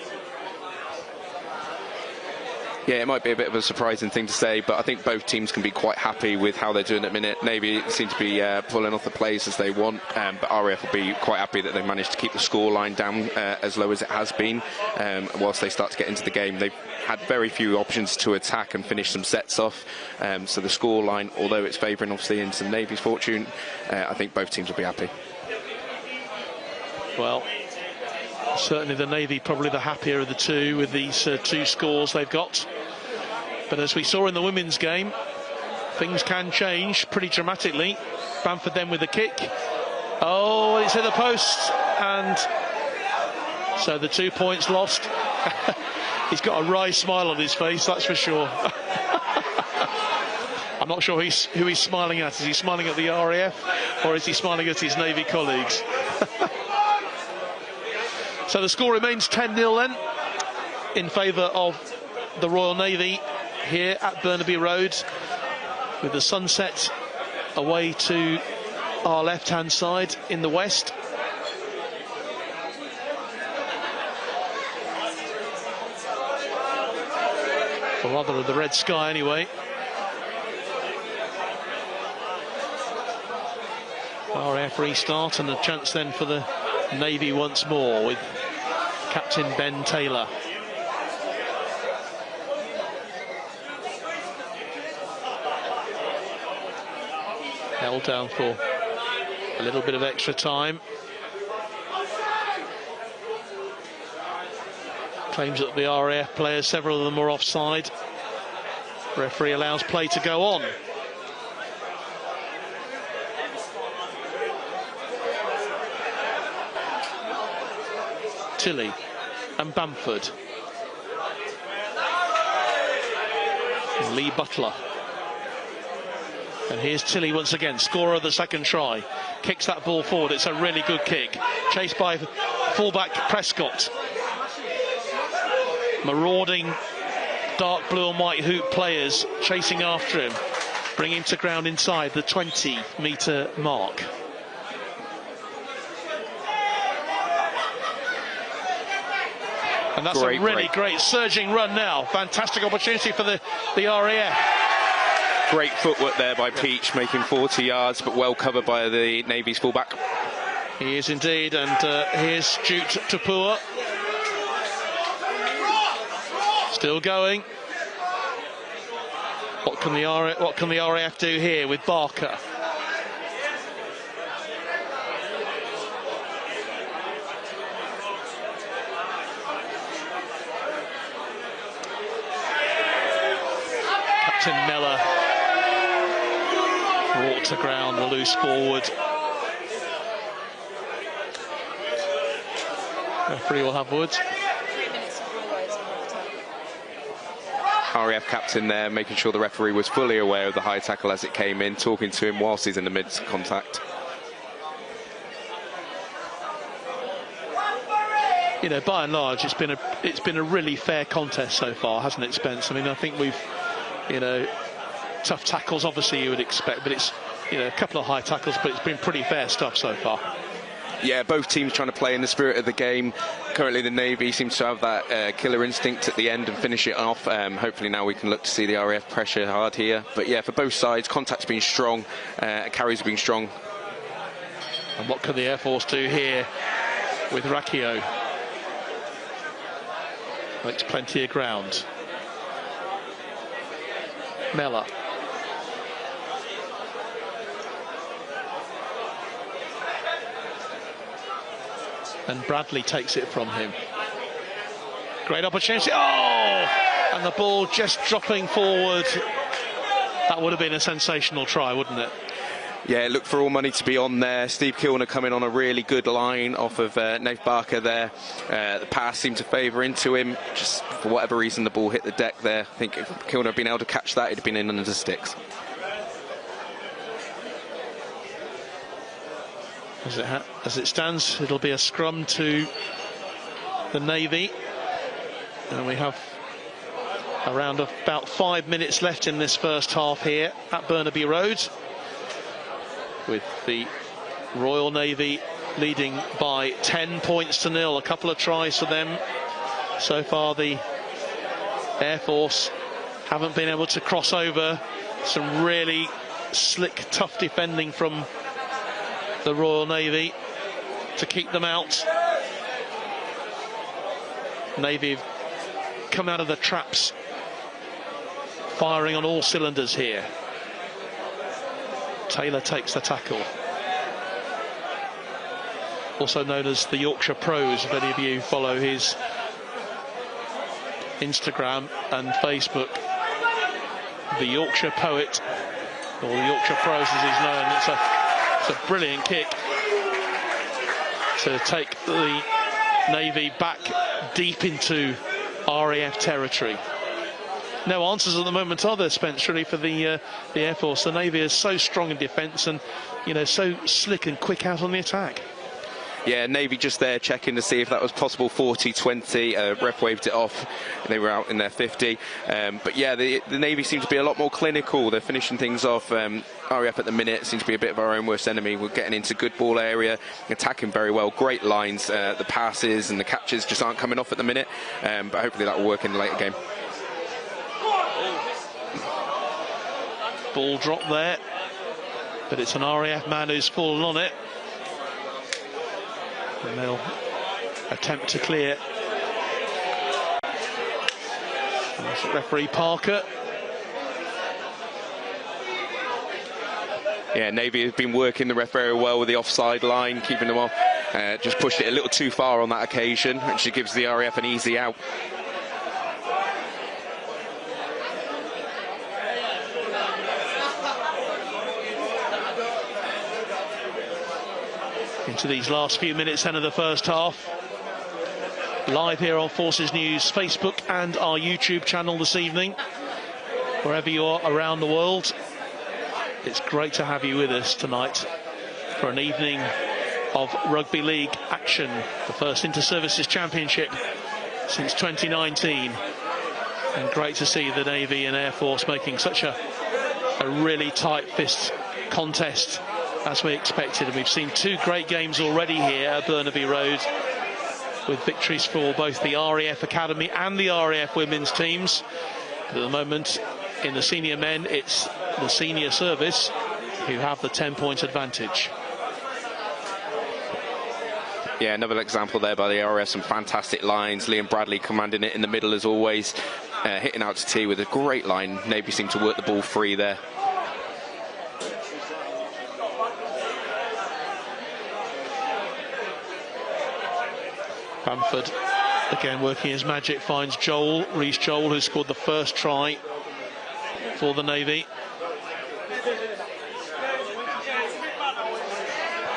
Yeah, it might be a bit of a surprising thing to say, but I think both teams can be quite happy with how they're doing at the minute. Navy seem to be pulling off the plays as they want, but RAF will be quite happy that they've managed to keep the scoreline down as low as it has been. Whilst they start to get into the game, they've had very few options to attack and finish some sets off. So the scoreline, although it's favouring obviously into Navy's fortune, I think both teams will be happy. Well, certainly the Navy probably the happier of the two with these 2 scores they've got. But as we saw in the women's game, things can change pretty dramatically. Bamford then with the kick. Oh, it's hit the post, and so the 2 points lost. He's got a wry smile on his face, that's for sure. I'm not sure who he's smiling at. Is he smiling at the RAF, or is he smiling at his Navy colleagues? So the score remains 10-0 then, in favour of the Royal Navy here at Burnaby Road, with the sunset away to our left-hand side in the west. Or rather the red sky anyway. RAF restart, and a chance then for the Navy once more with Captain Ben Taylor. Held down for a little bit of extra time. Claims that the RAF players, several of them were offside. Referee allows play to go on. Tilley and Bamford. And Lee Butler. And here's Tilley once again, scorer of the second try. Kicks that ball forward, it's a really good kick. Chased by fullback Prescott. Marauding dark blue and white hoop players chasing after him. Bring him to ground inside the 20-metre mark. And that's a really great surging run now. Fantastic opportunity for the RAF. Great footwork there by Peach, making 40 yards, but well covered by the Navy's fullback. He is indeed, and here's Jute Tapua. Still going. What can the RAF do here with Barker? Captain Mellor brought to ground, the loose forward. Referee will have words. RAF captain there, making sure the referee was fully aware of the high tackle as it came in, talking to him whilst he's in the midst of contact. You know, by and large, it's been a really fair contest so far, hasn't it, Spence? I mean, I think we've, you know, tough tackles obviously you would expect, but it's, you know, a couple of high tackles, but it's been pretty fair stuff so far. Yeah, both teams trying to play in the spirit of the game. Currently the Navy seems to have that killer instinct at the end and finish it off. Hopefully now we can look to see the RAF pressure hard here. But yeah, for both sides, contact's been strong, carries have been strong. And what can the Air Force do here with Racchio? Makes plenty of ground. Mellor. And Bradley takes it from him. Great opportunity. Oh! And the ball just dropping forward. That would have been a sensational try, wouldn't it? Yeah, look for all money to be on there. Steve Kilner coming on a really good line off of Nath Barker there. The pass seemed to favour into him. Just for whatever reason, the ball hit the deck there. I think if Kilner had been able to catch that, it'd have been in under the sticks. As it stands, it'll be a scrum to the Navy, and we have around about 5 minutes left in this first half here at Burnaby Road, with the Royal Navy leading by 10 points to 0. A couple of tries for them so far. The Air Force haven't been able to cross over. Some really slick, tough defending from the Royal Navy to keep them out. Navy have come out of the traps, firing on all cylinders here. Taylor takes the tackle. Also known as the Yorkshire Pros, if any of you follow his Instagram and Facebook. The Yorkshire Poet, or the Yorkshire Pros as he's known. It's a brilliant kick to take the Navy back deep into RAF territory. No answers at the moment, are there, Spence, really, for the Air Force? The Navy is so strong in defence and, you know, so slick and quick out on the attack. Yeah, Navy just there checking to see if that was possible. 40-20, ref waved it off. They were out in their 50. But yeah, the Navy seem to be a lot more clinical. They're finishing things off. RAF at the minute seems to be a bit of our own worst enemy. We're getting into good ball area, attacking very well. Great lines. The passes and the catches just aren't coming off at the minute. But hopefully that will work in the later game. Ball drop there, but it's an RAF man who's fallen on it. And they'll attempt to clear. That's referee Parker. Yeah, Navy has been working the ref very well with the offside line, keeping them off. Just pushed it a little too far on that occasion, and she gives the RAF an easy out. Into these last few minutes then of the first half. Live here on Forces News Facebook and our YouTube channel this evening. Wherever you are around the world, it's great to have you with us tonight for an evening of rugby league action. The first Inter-Services Championship since 2019. And great to see the Navy and Air Force making such a really tight fist contest as we expected, and we've seen two great games already here at Burnaby Road, with victories for both the RAF Academy and the RAF women's teams. But at the moment, in the senior men, it's the senior service who have the 10-point advantage. Yeah, another example there by the RAF, some fantastic lines. Liam Bradley commanding it in the middle as always, hitting out to T with a great line. Navy seemed to work the ball free there. Bamford again working his magic, finds Joel, Reece Joel, who scored the first try for the Navy.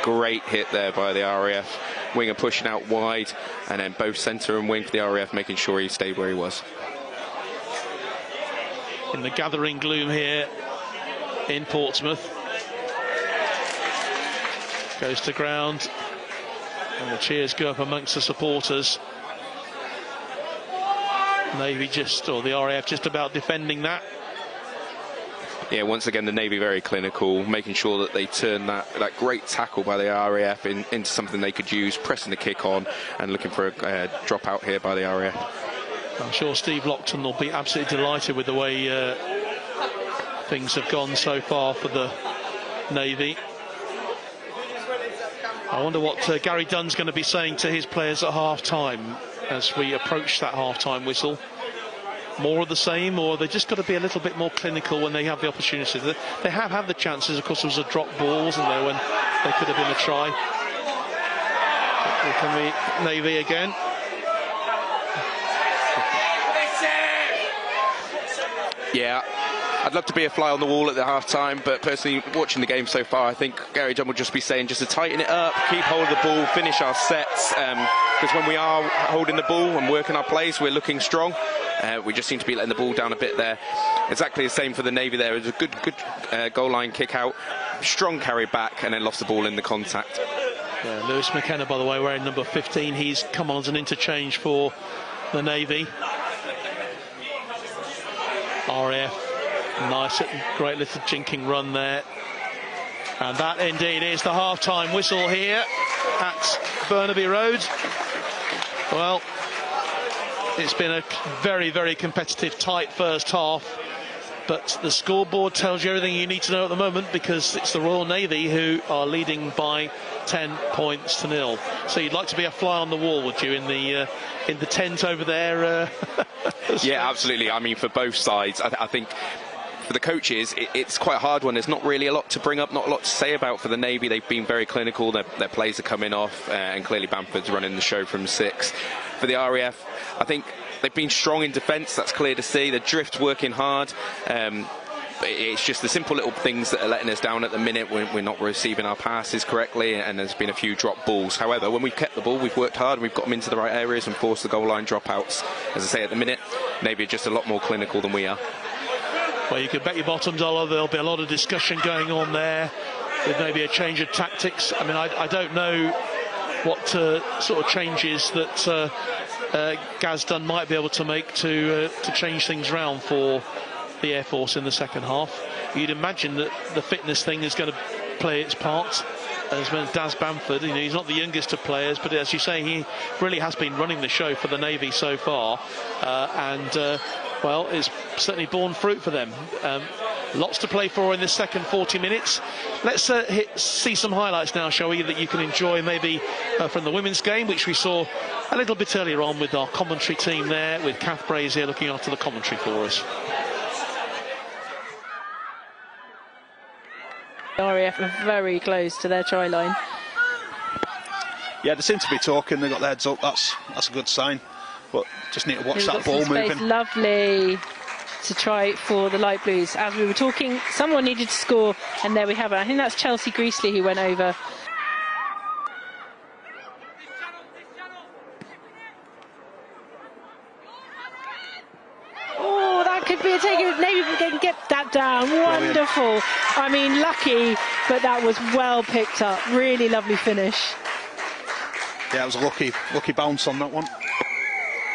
Great hit there by the RAF. Winger pushing out wide, and then both centre and wing for the RAF making sure he stayed where he was. In the gathering gloom here in Portsmouth. Goes to ground. And the cheers go up amongst the supporters. Navy just, or the RAF just about defending that. Yeah, once again, the Navy very clinical, making sure that they turn that great tackle by the RAF into something they could use, pressing the kick on and looking for a drop out here by the RAF. I'm sure Steve Lockton will be absolutely delighted with the way things have gone so far for the Navy. I wonder what Gary Dunn's going to be saying to his players at half-time as we approach that half-time whistle. More of the same, or they just got to be a little bit more clinical when they have the opportunities. They have had the chances. Of course, there was a drop ball, wasn't there, when they could have been a try. Here come the Navy again. Yeah, I'd love to be a fly on the wall at the half-time, but personally, watching the game so far, I think Gary Dunn will just be saying just to tighten it up, keep hold of the ball, finish our sets, because when we are holding the ball and working our plays, we're looking strong. We just seem to be letting the ball down a bit there. Exactly the same for the Navy there. It was a good goal line kick out, strong carry back, and then lost the ball in the contact. Yeah, Lewis McKenna, by the way, wearing number 15. He's come on as an interchange for the Navy. RAF. Nice, great little jinking run there. And that indeed is the half-time whistle here at Burnaby Road. Well, it's been a very, very competitive, tight first half. But the scoreboard tells you everything you need to know at the moment, because it's the Royal Navy who are leading by 10 points to 0. So you'd like to be a fly on the wall, would you, in the tent over there? Yeah, absolutely. I mean, for both sides, I think for the coaches, it's quite a hard one. There's not really a lot to bring up, not a lot to say about. For the Navy, they've been very clinical. Their plays are coming off, and clearly Bamford's running the show from 6. For the RAF, I think they've been strong in defence. That's clear to see. The drift working hard. It's just the simple little things that are letting us down at the minute when we're not receiving our passes correctly, and there's been a few drop balls. However, when we've kept the ball, we've worked hard and we've got them into the right areas and forced the goal line dropouts. As I say, at the minute, Navy are just a lot more clinical than we are. Well, you could bet your bottom dollar there'll be a lot of discussion going on there with maybe a change of tactics. I mean, I don't know what sort of changes that Gaz Dunn might be able to make to change things round for the Air Force in the second half. You'd imagine that the fitness thing is going to play its part. As well as Daz Bamford, he's not the youngest of players, but as you say, he really has been running the show for the Navy so far, well, it's certainly borne fruit for them. Lots to play for in this second 40 minutes. Let's see some highlights now, shall we, that you can enjoy maybe from the women's game, which we saw a little bit earlier on with our commentary team there, with Kath Brazier looking after the commentary for us. The RAF are very close to their try line. Yeah, they seem to be talking. They got their heads up. That's a good sign. But just need to watch that ball moving. Lovely to try for the light blues. As we were talking, someone needed to score, and there we have it. I think that's Chelsea Greasley who went over. Oh, that could be a take. Maybe we can get that down. Wonderful. Brilliant. I mean, lucky, but that was well picked up. Really lovely finish. Yeah, it was a lucky bounce on that one.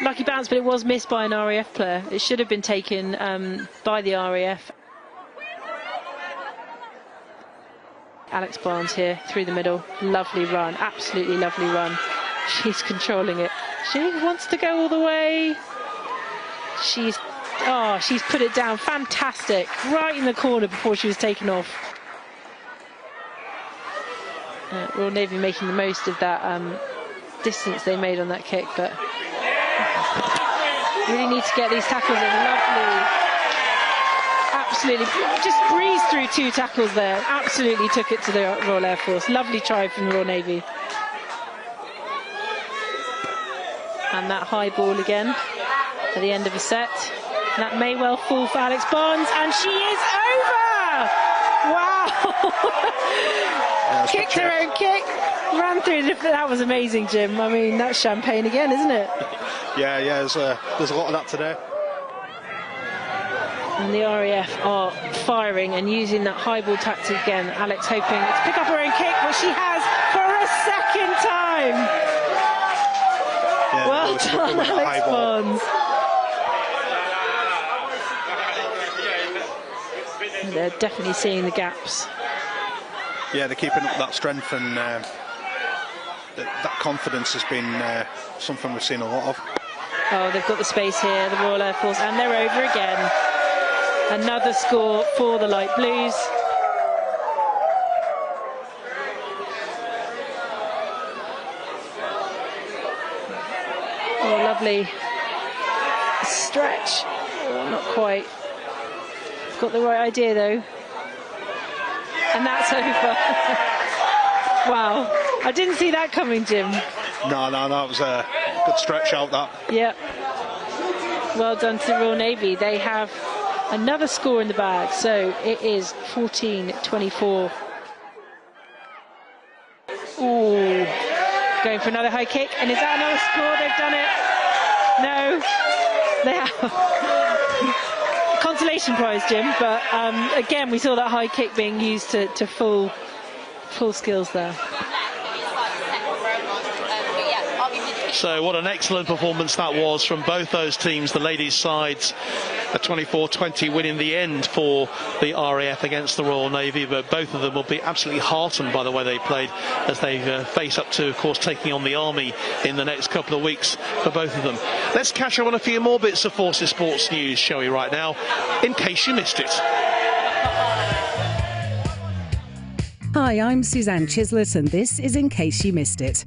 Lucky bounce, but it was missed by an RAF player. It should have been taken by the RAF. Alex Barnes here through the middle. Lovely run, absolutely lovely run. She's controlling it. She wants to go all the way. She's put it down. Fantastic. Right in the corner before she was taken off. Royal Navy making the most of that distance they made on that kick, but really need to get these tackles in. Lovely. Absolutely. Just breezed through 2 tackles there. Absolutely took it to the Royal Air Force. Lovely try from the Royal Navy. And that high ball again at the end of a set. That may well fall for Alex Barnes, and she is over! Wow! Kicked her own kick, ran through the... That was amazing, Jim. I mean, that's champagne again, isn't it? Yeah, there's a lot of that today. And the RAF are firing and using that high ball tactic again. Alex hoping to pick up her own kick, which she has for a second time. Yeah, well done, Alex Barnes. they're definitely seeing the gaps. Yeah, they're keeping up that strength, and that confidence has been something we've seen a lot of. Oh, they've got the space here, the Royal Air Force, and they're over again. Another score for the Light Blues. Oh, lovely stretch. Oh, not quite. Got the right idea though. And that's over. Wow. I didn't see that coming, Jim. No, that was a good stretch out, that. Yep. Well done to the Royal Navy. They have another score in the bag, so it is 14-24. Ooh. Going for another high kick, and is that another score? They've done it. No, they have. Consolation prize, Jim, but again, we saw that high kick being used to full skills there. So what an excellent performance that was from both those teams. The ladies' sides, a 24-20 win in the end for the RAF against the Royal Navy, but both of them will be absolutely heartened by the way they played as they face up to, of course, taking on the Army in the next couple of weeks for both of them. Let's catch up on a few more bits of Forces Sports news, shall we, right now, in case you missed it. Hi, I'm Suzanne Chislett, and this is In Case You Missed It.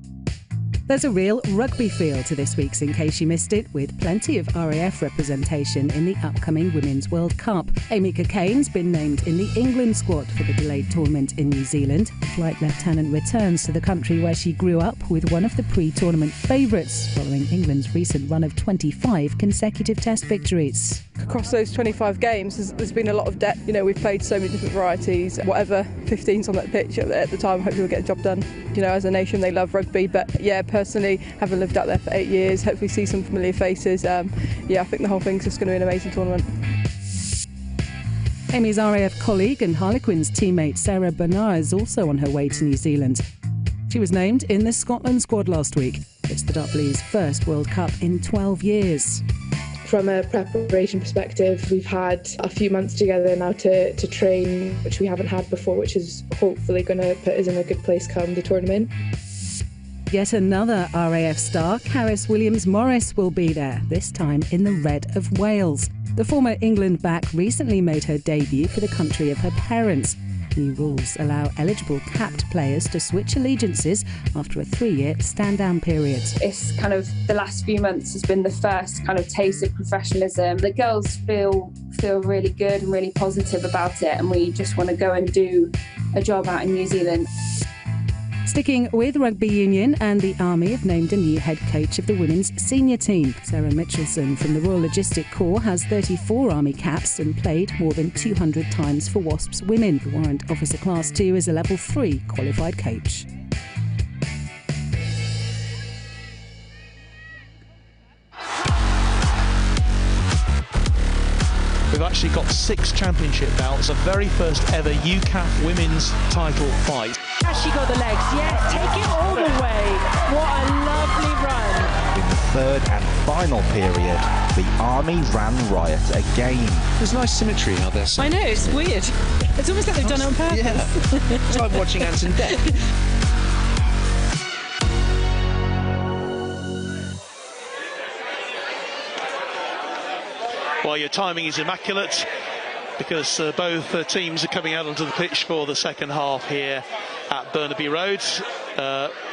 There's a real rugby feel to this week's In Case You Missed It, with plenty of RAF representation in the upcoming Women's World Cup. Amy Cocaine's been named in the England squad for the delayed tournament in New Zealand. Flight Lieutenant returns to the country where she grew up with one of the pre-tournament favourites, following England's recent run of 25 consecutive Test victories. Across those 25 games, there's been a lot of depth. You know, we've played so many different varieties. Whatever 15's on that pitch at the time, hopefully we'll get the job done. You know, as a nation, they love rugby, but yeah, personally, having lived out there for 8 years, hopefully see some familiar faces. Yeah, I think the whole thing's just going to be an amazing tournament. Amy's RAF colleague and Harlequins teammate Sarah Bernard is also on her way to New Zealand. She was named in the Scotland squad last week. It's the Dart Blues' first World Cup in 12 years. From a preparation perspective, we've had a few months together now to train, which we haven't had before, which is hopefully going to put us in a good place come the tournament. Yet another RAF star, Carys Williams-Morris, will be there, this time in the red of Wales. The former England back recently made her debut for the country of her parents. New rules allow eligible capped players to switch allegiances after a 3-year stand-down period. It's kind of the last few months has been the first kind of taste of professionalism. The girls feel really good and really positive about it, and we just want to go and do a job out in New Zealand. Sticking with rugby union, and the Army have named a new head coach of the women's senior team. Sarah Mitchelson from the Royal Logistic Corps has 34 Army caps and played more than 200 times for Wasps Women. The Warrant Officer Class 2 is a Level 3 qualified coach. We've actually got 6 championship bouts, a very first ever UCAF women's title fight. She got the legs, yes, take it all the way. What a lovely run. In the third and final period, the Army ran riot again. There's nice symmetry in there. I know, it's weird. It's almost like they've done it on purpose. Yeah. It's like watching Anton Deck. Well, your timing is immaculate because both teams are coming out onto the pitch for the second half here at Burnaby Road,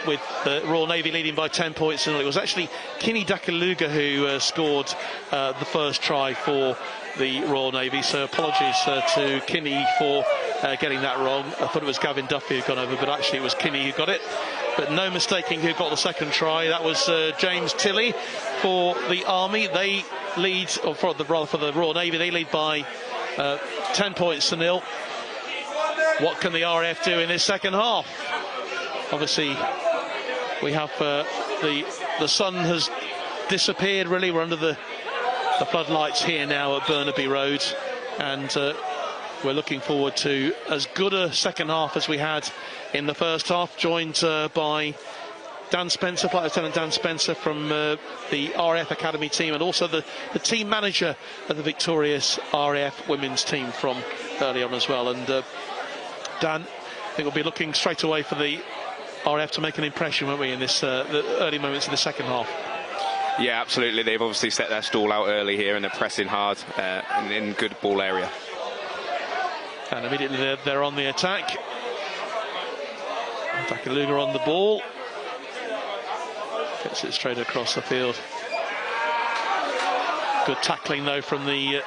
with the Royal Navy leading by 10 points. And it was actually Kinney Dakaluga who scored the first try for the Royal Navy, so apologies to Kinney for getting that wrong. I thought it was Gavin Duffy who'd gone over, but actually it was Kinney who got it. But no mistaking who got the second try. That was James Tilley for the Army. They lead, or for the Royal Navy, they lead by 10 points to 0. What can the RAF do in this second half? Obviously, we have the sun has disappeared. Really, we're under the floodlights here now at Burnaby Road, and we're looking forward to as good a second half as we had in the first half, joined by Dan Spencer, Flight Lieutenant Dan Spencer from the RAF Academy team, and also the team manager of the victorious RAF women's team from early on as well. And Dan, I think we'll be looking straight away for the RAF to make an impression, won't we, in this the early moments of the second half? Yeah, absolutely. They've obviously set their stall out early here, and they're pressing hard in good ball area. And immediately they're on the attack. Dakaluga on the ball. Gets it straight across the field. Good tackling though from the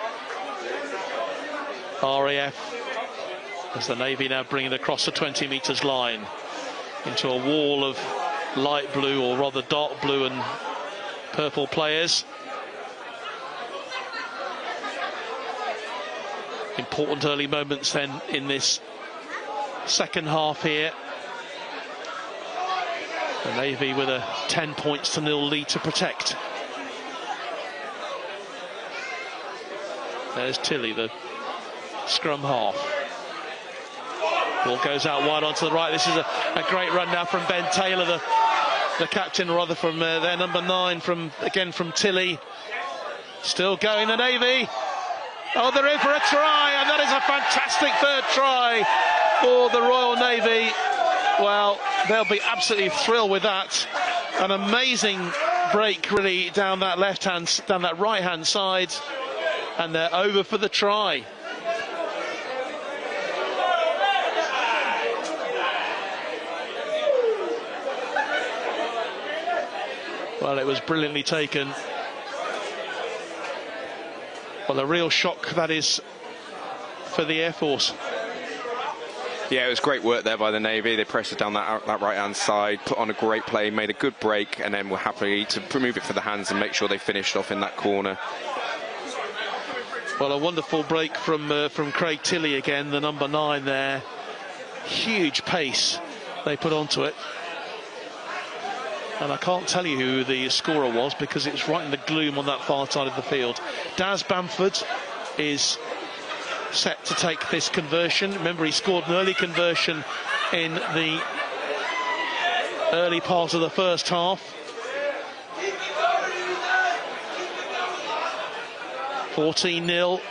RAF, as the Navy now bring it across the 20 metres line into a wall of light blue, or rather dark blue and purple players. Important early moments then in this second half here. The Navy with a 10 points to 0 lead to protect. There's Tilley, the scrum half. Ball goes out wide onto the right. This is a great run now from Ben Taylor, the captain, rather, from their number 9, from Tilley. Still going, the Navy. Oh, they're in for a try, and that is a fantastic third try for the Royal Navy. Well, they'll be absolutely thrilled with that. An amazing break, really, down that right-hand side, and they're over for the try. Well, it was brilliantly taken. Well, a real shock that is for the Air Force. Yeah, it was great work there by the Navy. They pressed it down that right-hand side, put on a great play, made a good break, and then were happy to move it for the hands and make sure they finished off in that corner. Well, a wonderful break from Craig Tilley again, the number 9 there. Huge pace they put onto it. And I can't tell you who the scorer was, because it's right in the gloom on that far side of the field. Daz Bamford is set to take this conversion. Remember, he scored an early conversion in the early part of the first half. 14-0.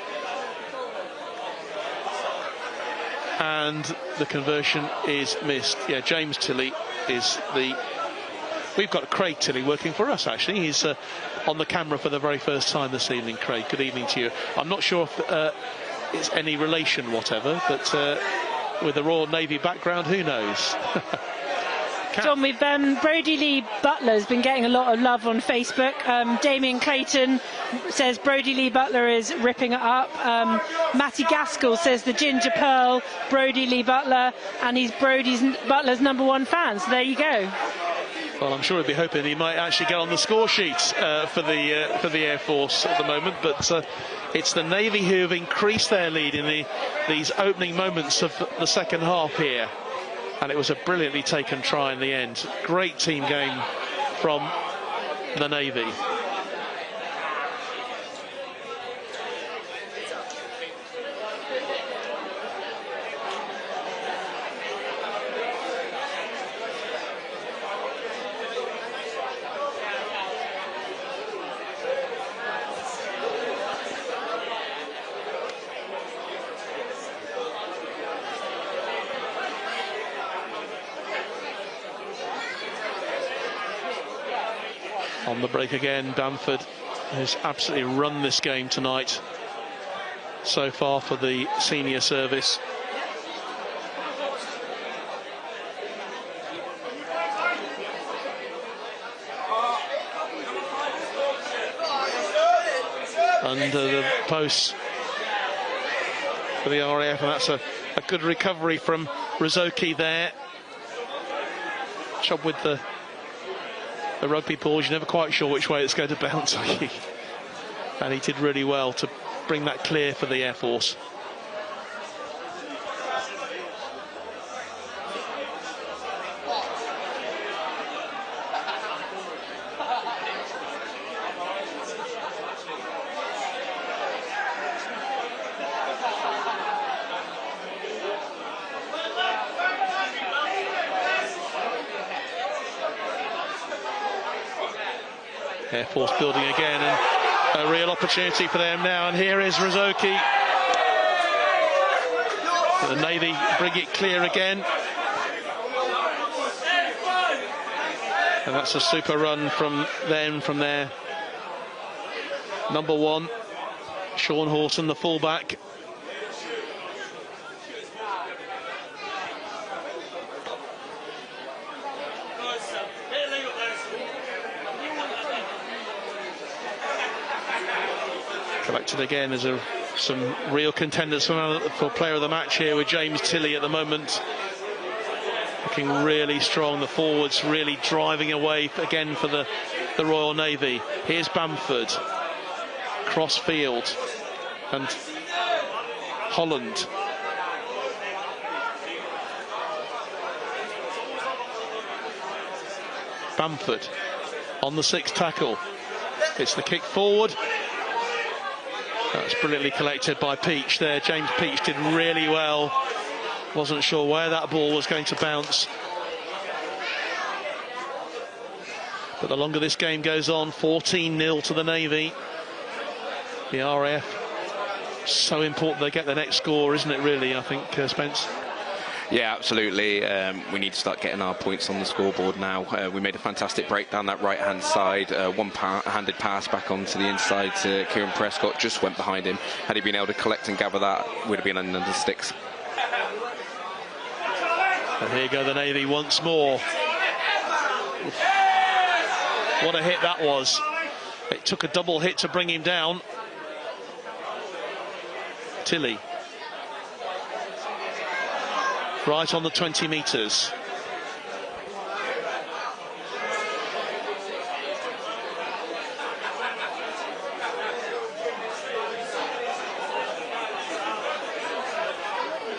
And the conversion is missed. Yeah, James Tilley is the... We've got Craig Tilley working for us, actually. He's on the camera for the very first time this evening. Craig, good evening to you. I'm not sure if it's any relation whatever, but with a Royal Navy background, who knows? John, with Brodie Lee Butler has been getting a lot of love on Facebook. Damien Clayton says Brodie Lee Butler is ripping it up. Matty Gaskell says the Ginger Pearl, Brodie Lee Butler, and he's Butler's #1 fan. So there you go. Well, I'm sure he'd be hoping he might actually get on the score sheets for the Air Force at the moment, but it's the Navy who have increased their lead in these opening moments of the second half here, and it was a brilliantly taken try in the end. Great team game from the Navy. On the break again, Bamford has absolutely run this game tonight so far for the senior service. Under the posts for the RAF, and that's a good recovery from Rizoki there. Job with the rugby balls, you're never quite sure which way it's going to bounce. And he did really well to bring that clear for the Air Force. Air Force building again, and a real opportunity for them now. And here is Rizoki. The Navy bring it clear again. And that's a super run from them from there. Number 1, Sean Horton, the fullback. Collected again. There's some real contenders for player of the match here with James Tilley at the moment. Looking really strong. The forwards really driving away again for the Royal Navy. Here's Bamford. Cross field. And Holland. Bamford on the 6th tackle. It's the kick forward. That's brilliantly collected by Peach there. James Peach did really well. Wasn't sure where that ball was going to bounce. But the longer this game goes on, 14-0 to the Navy. The RAF, so important they get the next score, isn't it really, I think, Spence? Yeah, absolutely. We need to start getting our points on the scoreboard now. We made a fantastic break down that right-hand side. One-handed pass back onto the inside to Kieran Prescott. Just went behind him. Had he been able to collect and gather that, would have been under the sticks. And here go the Navy once more. What a hit that was. It took a double hit to bring him down. Tilley. Right on the 20 metres.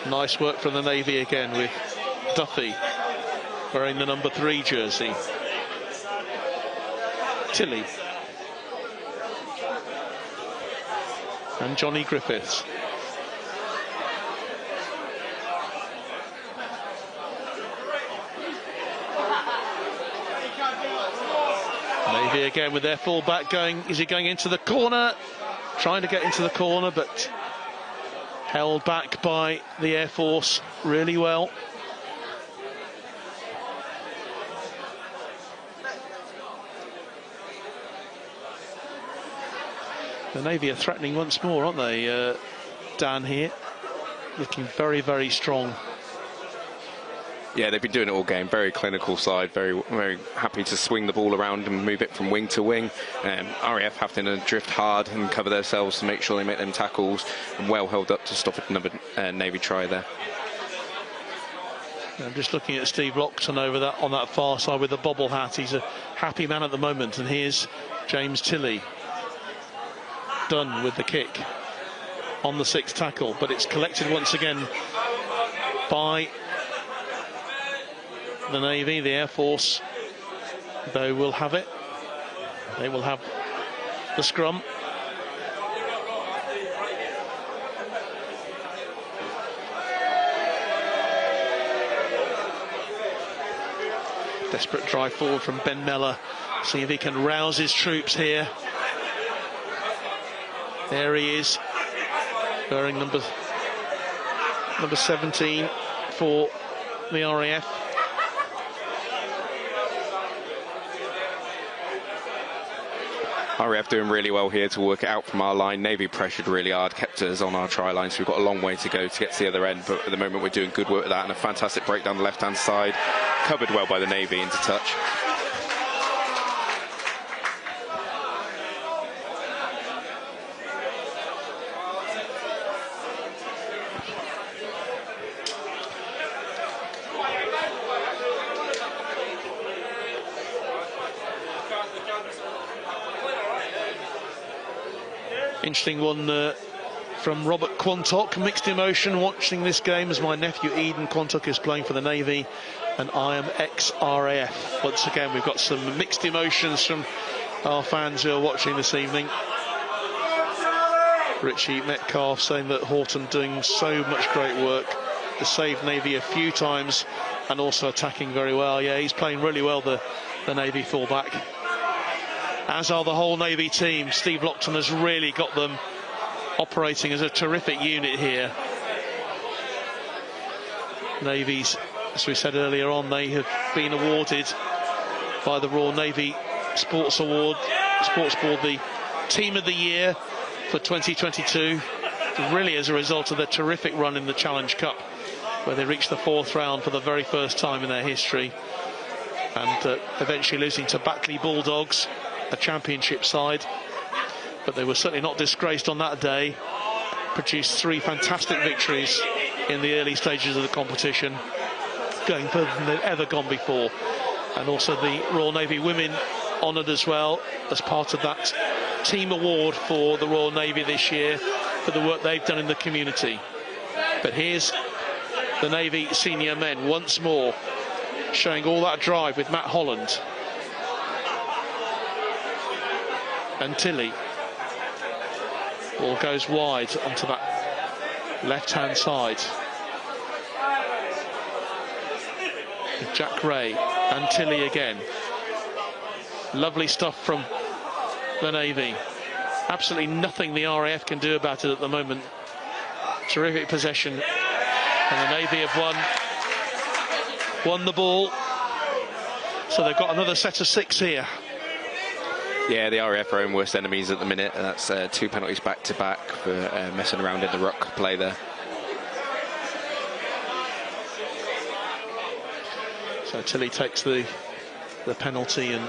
Nice work from the Navy again with Duffy wearing the number 3 jersey. Tilley. And Johnny Griffiths. Navy again with their fullback going. Is he going into the corner? Trying to get into the corner, but held back by the Air Force really well. The Navy are threatening once more, aren't they, Dan, here? Looking very, very strong. Yeah, they've been doing it all game. Very clinical side, very, very happy to swing the ball around and move it from wing to wing. RAF having to drift hard and cover themselves to make sure they make them tackles, and well held up to stop another Navy try there. I'm just looking at Steve Lockton over that on that far side with the bobble hat. He's a happy man at the moment, and here's James Tilley. Done with the kick on the 6th tackle, but it's collected once again by the Navy. The Air Force, they will have it. They will have the scrum. Desperate drive forward from Ben Mellor. See if he can rouse his troops here. There he is, wearing number 17 for the RAF. RAF doing really well here to work it out from our line. Navy pressured really hard, kept us on our try line, so we've got a long way to go to get to the other end, but at the moment we're doing good work with that, and a fantastic break down the left-hand side, covered well by the Navy into touch. Interesting one from Robert Quantock. Mixed emotion watching this game as my nephew Eden Quantock is playing for the Navy and I am ex-RAF. Once again, we've got some mixed emotions from our fans who are watching this evening. Richie Metcalf saying that Horton doing so much great work to save Navy a few times and also attacking very well. Yeah, he's playing really well, the Navy fullback. as are the whole Navy team. Steve Lockton has really got them operating as a terrific unit here. Navy's, as we said earlier on, they have been awarded by the Royal Navy Sports Board the Team of the Year for 2022, really as a result of their terrific run in the Challenge Cup, where they reached the 4th round for the very first time in their history, and eventually losing to Backley Bulldogs, a championship side. But they were certainly not disgraced on that day. Produced 3 fantastic victories in the early stages of the competition, going further than they've ever gone before. And also the Royal Navy women honoured as well as part of that team award for the Royal Navy this year for the work they've done in the community. But here's the Navy senior men once more, showing all that drive with Matt Holland and Tilly. Ball goes wide onto that left-hand side. Jack Ray and Tilly again. Lovely stuff from the Navy. Absolutely nothing the RAF can do about it at the moment. Terrific possession. And the Navy have won the ball. So they've got another set of 6 here. Yeah, the RAF are own worst enemies at the minute. And that's 2 penalties back-to-back for messing around in the ruck play there. So Tilly takes the penalty and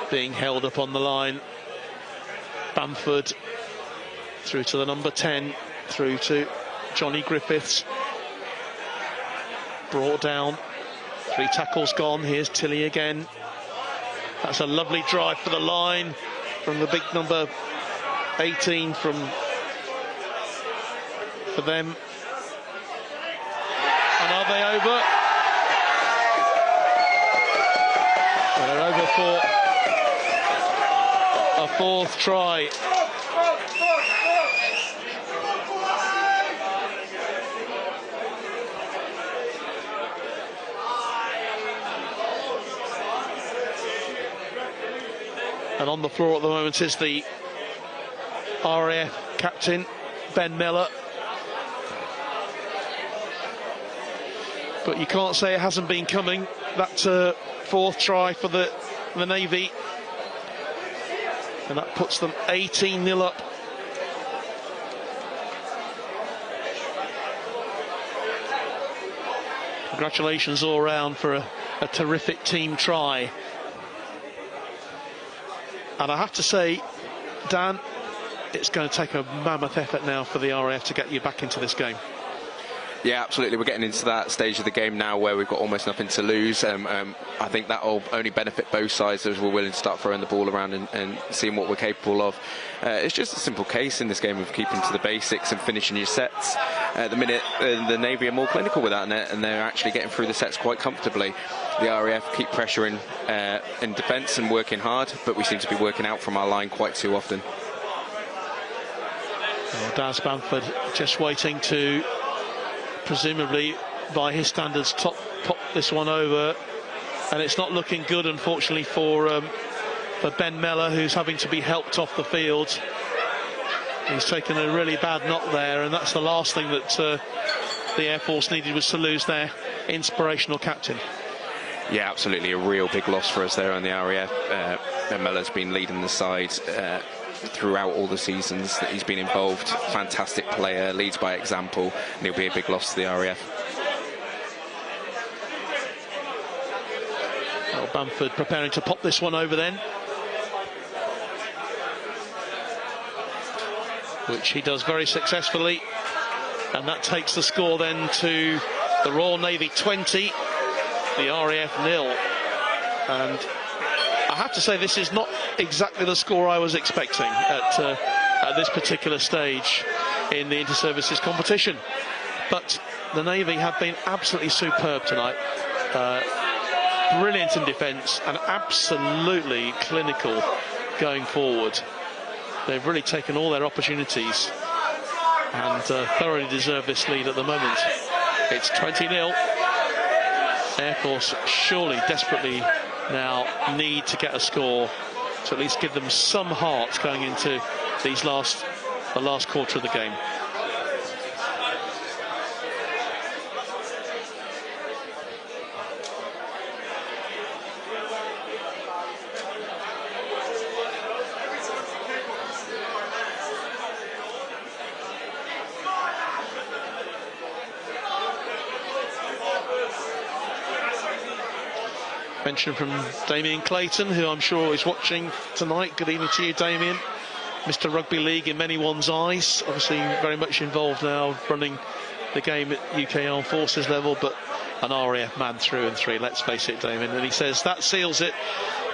being held up on the line. Bamford through to the number 10, through to Johnny Griffiths. Brought down, 3 tackles gone. Here's Tilly again. That's a lovely drive for the line from the big number 18 for them. And are they over? They're over for a 4th try. And on the floor at the moment is the RAF captain, Ben Miller. But you can't say it hasn't been coming. That 4th try for the Navy. And that puts them 18-0 up. Congratulations all round for a terrific team try. And I have to say, Dan, it's going to take a mammoth effort now for the RAF to get you back into this game. Yeah, absolutely. We're getting into that stage of the game now where we've got almost nothing to lose. I think that will only benefit both sides as we're willing to start throwing the ball around and seeing what we're capable of. It's just a simple case in this game of keeping to the basics and finishing your sets. At the minute, the Navy are more clinical with that net, and they're actually getting through the sets quite comfortably. The RAF keep pressuring in defence and working hard, but we seem to be working out from our line quite too often. Well, Daz Bamford just waiting to, presumably by his standards, pop this one over, and it's not looking good, unfortunately, for Ben Mellor, who's having to be helped off the field. He's taken a really bad knock there, and that's the last thing that the Air Force needed, was to lose their inspirational captain. Yeah, absolutely a real big loss for us there on the RAF. Ben Mellor's been leading the side throughout all the seasons that he's been involved. Fantastic player, leads by example, and he'll be a big loss to the RAF. Well, Bamford preparing to pop this one over then, which he does very successfully, and that takes the score then to the Royal Navy 20, the RAF 0. And I have to say, this is not exactly the score I was expecting at this particular stage in the inter-services competition. But the Navy have been absolutely superb tonight. Brilliant in defence and absolutely clinical going forward. They've really taken all their opportunities and thoroughly deserve this lead at the moment. It's 20-0. Air Force surely desperately now need to get a score to at least give them some heart going into the last quarter of the game. Mention from Damien Clayton, who I'm sure is watching tonight. Good evening to you, Damien. Mr. Rugby League in many one's eyes. Obviously very much involved now running the game at UK Armed Forces level, but an RAF man through and through, let's face it, Damien. And he says that seals it.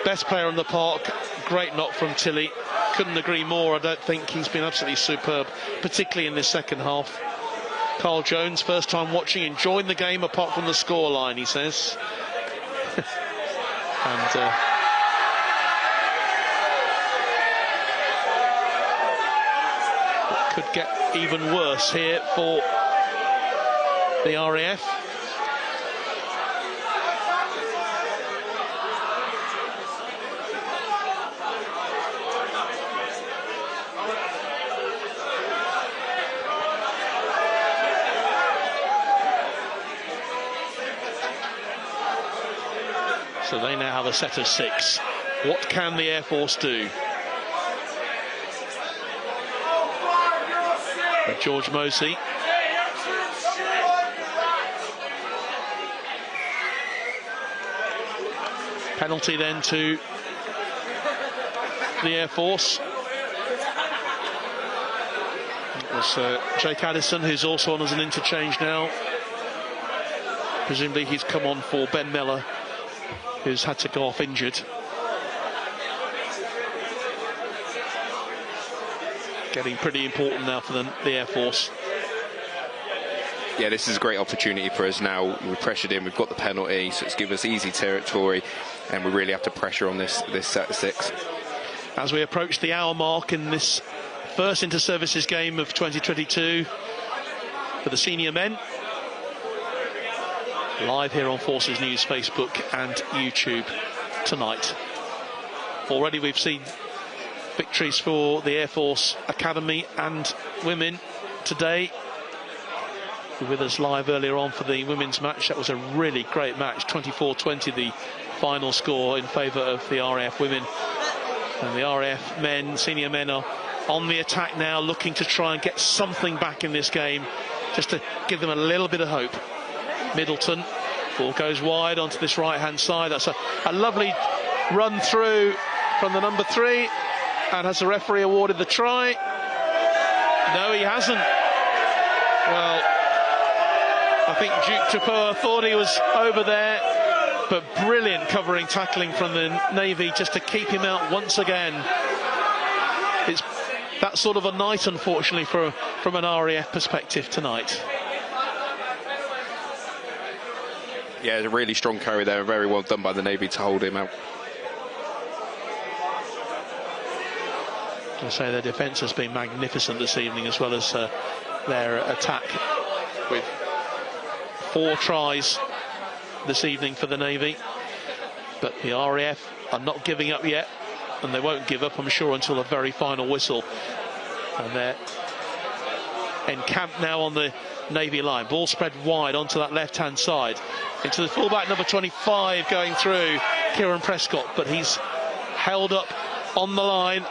Best player on the park. Great knock from Tilly. Couldn't agree more. I don't think he's been absolutely superb, particularly in this second half. Carl Jones, first time watching, enjoying the game apart from the scoreline, he says. And it could get even worse here for the RAF. So they now have a set of 6. What can the Air Force do? George Moseley. Penalty then to the Air Force. It was Jake Addison, who's also on as an interchange now. Presumably he's come on for Ben Miller, who's had to go off injured. Getting pretty important now for the Air Force. Yeah, this is a great opportunity for us now. We're pressured in, we've got the penalty, so it's given us easy territory, and we really have to pressure on this set of 6. As we approach the hour mark in this first inter-services game of 2022 for the senior men. Live here on Forces News Facebook and YouTube tonight. Already we've seen victories for the Air Force Academy and women today. You were with us live earlier on for the women's match. That was a really great match, 24-20 the final score in favour of the RAF women. And the RAF men, senior men, are on the attack now, looking to try and get something back in this game, just to give them a little bit of hope. Middleton, ball goes wide onto this right-hand side. That's a lovely run through from the number 3. And has the referee awarded the try? No, he hasn't. Well, I think Duke Tapoa thought he was over there, but brilliant covering tackling from the Navy just to keep him out once again. It's that sort of a night, unfortunately, from an RAF perspective tonight. Yeah, a really strong carry there, very well done by the Navy to hold him out. I say their defence has been magnificent this evening, as well as their attack, with 4 tries this evening for the Navy. But the RAF are not giving up yet, and they won't give up, I'm sure, until the very final whistle. And they're encamped now on the Navy line. Ball spread wide onto that left-hand side, into the fullback number 25 going through, Kieran Prescott, but he's held up on the line.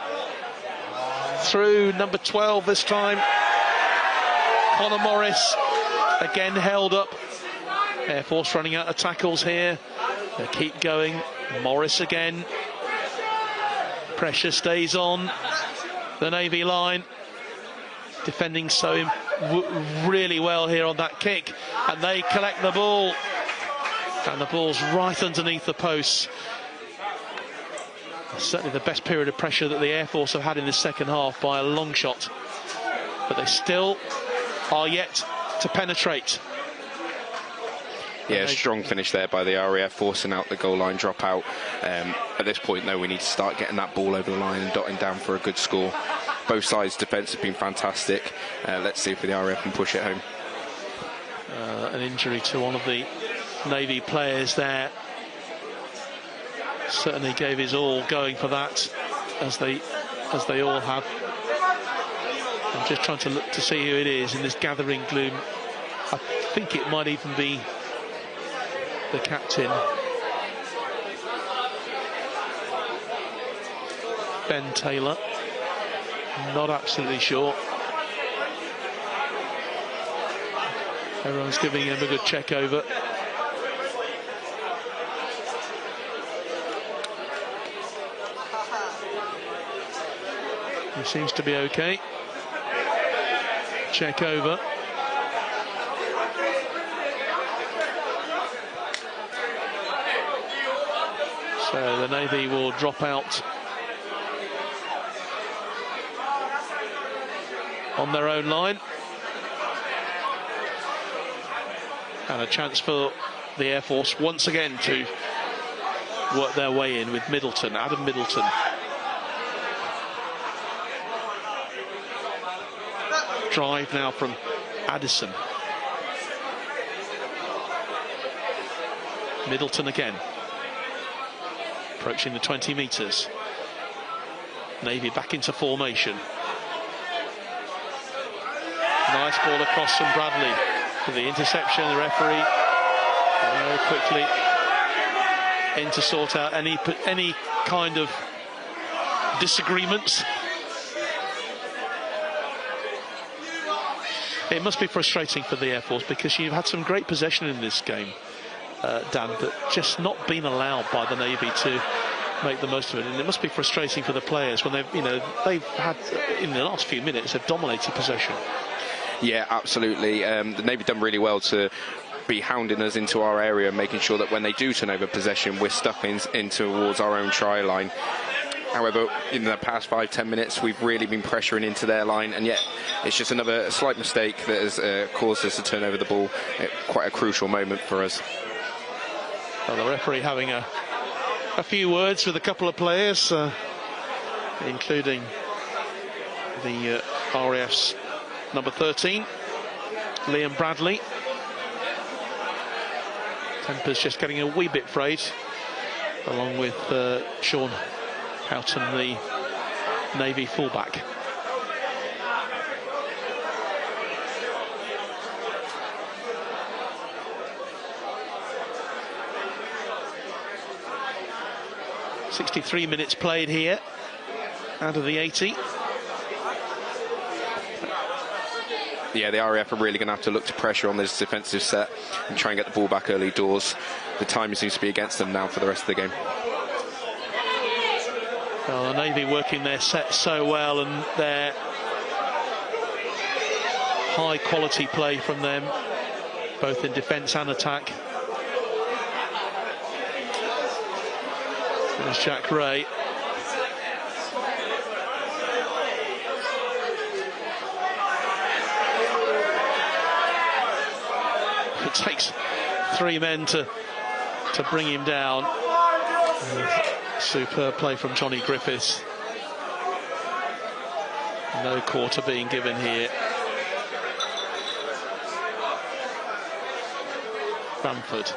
Through number 12 this time, Connor Morris, again held up. Air Force running out of tackles here. They keep going. Morris again. Pressure stays on the Navy line. Defending so really well here on that kick, and they collect the ball, and the ball's right underneath the posts. Certainly the best period of pressure that the Air Force have had in this second half by a long shot, but they still are yet to penetrate. Yeah, strong finish there by the RAF, forcing out the goal line dropout. At this point, though, we need to start getting that ball over the line and dotting down for a good score. Both sides' defence have been fantastic. Let's see if the RAF can push it home. An injury to one of the Navy players there certainly gave his all going for that, as they all have. I'm just trying to look to see who it is in this gathering gloom. I think it might even be the captain, Ben Taylor. Not absolutely sure. Everyone's giving him a good check over. He seems to be okay. Check over. So the Navy will drop out on their own line. And a chance for the Air Force once again to work their way in with Middleton, Adam Middleton. Drive now from Addison. Middleton again. Approaching the 20 metres. Navy back into formation. Nice ball across from Bradley. For the interception, the referee very quickly in to sort out any kind of disagreements. It must be frustrating for the Air Force, because you've had some great possession in this game, Dan, but just not been allowed by the Navy to make the most of it. And it must be frustrating for the players when they've had, in the last few minutes, they've dominated possession. Yeah, absolutely. The Navy done really well to be hounding us into our area, making sure that when they do turn over possession, we're stuck in towards our own try line. However, in the past 5-10 minutes, we've really been pressuring into their line, and yet it's just another slight mistake that has caused us to turn over the ball at quite a crucial moment for us. Well, the referee having a few words with a couple of players, including the RAF's number 13, Liam Bradley. Temper's just getting a wee bit frayed, along with Sean Houghton, the Navy fullback. "63 minutes played here out of the 80. Yeah, the RAF are really going to have to look to pressure on this defensive set and try and get the ball back early doors. The timing seems to be against them now for the rest of the game. Well, the Navy working their set so well, and their high quality play from them, both in defence and attack. There's Jack Ray. It takes 3 men to bring him down. Superb play from Johnny Griffiths. No quarter being given here. Bamford.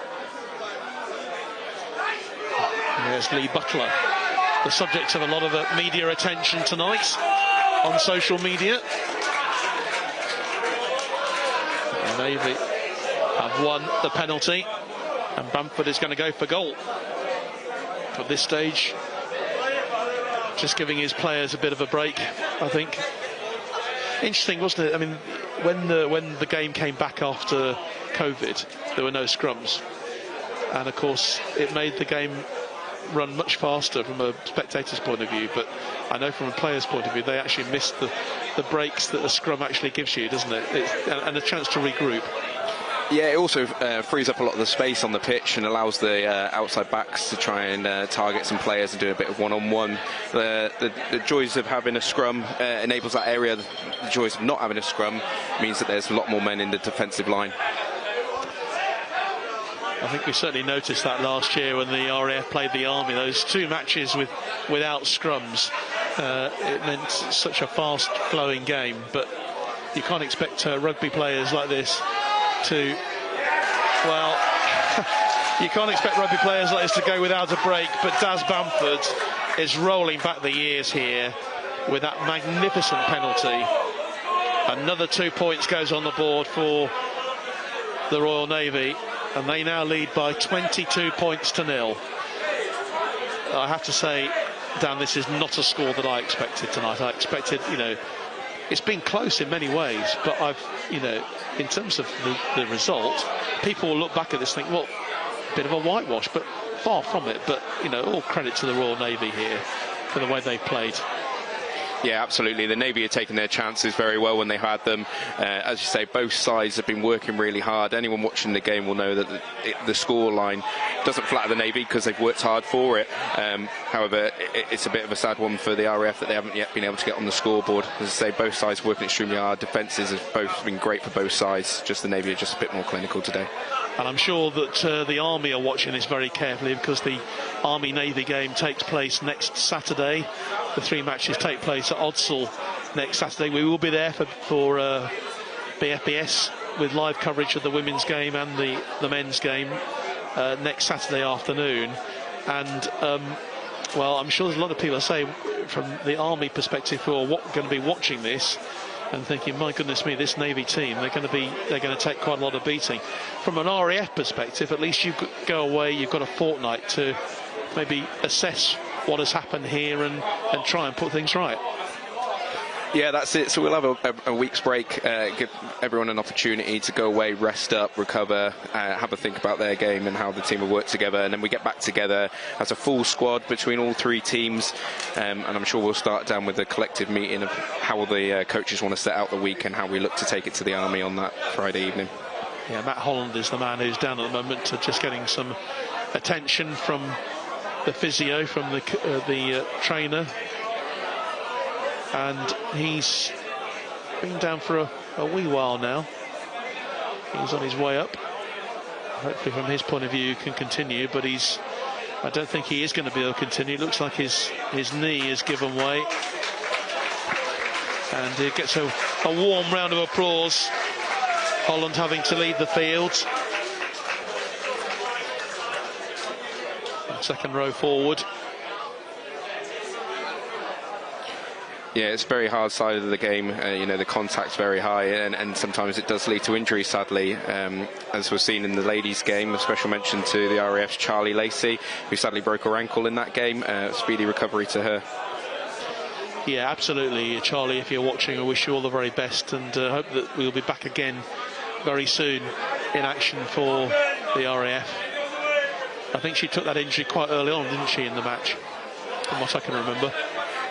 And there's Lee Butler, the subject of a lot of media attention tonight on social media. The Navy have won the penalty, and Bamford is going to go for goal. At this stage, just giving his players a bit of a break, I think. Interesting, wasn't it? I mean, when the game came back after COVID, there were no scrums, and of course it made the game run much faster from a spectator's point of view. But I know from a player's point of view, they actually missed the breaks that a scrum actually gives you, doesn't it? And a chance to regroup. Yeah, it also frees up a lot of the space on the pitch and allows the outside backs to try and target some players and do a bit of one-on-one. The joys of having a scrum enables that area. The joys of not having a scrum means that there's a lot more men in the defensive line. I think we certainly noticed that last year when the RAF played the Army. Those 2 matches without scrums, it meant such a fast-flowing game. But you can't expect rugby players like this to, well, You can't expect rugby players like this to go without a break, but Daz Bamford is rolling back the years here with that magnificent penalty. Another 2 points goes on the board for the Royal Navy, and they now lead by 22 points to 0. I have to say, Dan, this is not a score that I expected tonight. I expected, it's been close in many ways, but in terms of the result, people will look back at this and think, well, a bit of a whitewash, but far from it. But, all credit to the Royal Navy here for the way they played. Yeah, absolutely. The Navy are taking their chances very well when they had them. As you say, both sides have been working really hard. Anyone watching the game will know that the score line doesn't flatter the Navy because they've worked hard for it. However, it's a bit of a sad one for the RAF that they haven't yet been able to get on the scoreboard. As I say, both sides working extremely hard. Defences have both been great for both sides. Just the Navy are just a bit more clinical today. And I'm sure that the Army are watching this very carefully, because the Army-Navy game takes place next Saturday. The 3 matches take place at Odsal next Saturday. We will be there for BFBS with live coverage of the women's game and the men's game next Saturday afternoon. And, well, I'm sure there's a lot of people, say, from the Army perspective, who are going to be watching this and thinking, my goodness me, this Navy team, they're going to take quite a lot of beating. From an RAF perspective, at least you go away, you've got a fortnight to maybe assess what has happened here and try and put things right. Yeah, that's it. So we'll have a week's break, give everyone an opportunity to go away, rest up, recover, have a think about their game and how the team will work together, and then we get back together as a full squad between all 3 teams, and I'm sure we'll start down with a collective meeting of how the coaches want to set out the week and how we look to take it to the Army on that Friday evening. Yeah, Matt Holland is the man who's down at the moment, to just getting some attention from the physio, from the trainer. And he's been down for a wee while now. He's on his way up. Hopefully from his point of view can continue, but I don't think he is going to be able to continue. It looks like his knee has given way. And he gets a warm round of applause. Holland having to lead the field. Second row forward. Yeah, it's a very hard side of the game. The contact's very high, and sometimes it does lead to injury, sadly. As we've seen in the ladies' game, a special mention to the RAF's Charlie Lacey, who sadly broke her ankle in that game. Speedy recovery to her. Yeah, absolutely. Charlie, if you're watching, I wish you all the very best, and hope that we'll be back again very soon in action for the RAF. I think she took that injury quite early on, didn't she, in the match, from what I can remember.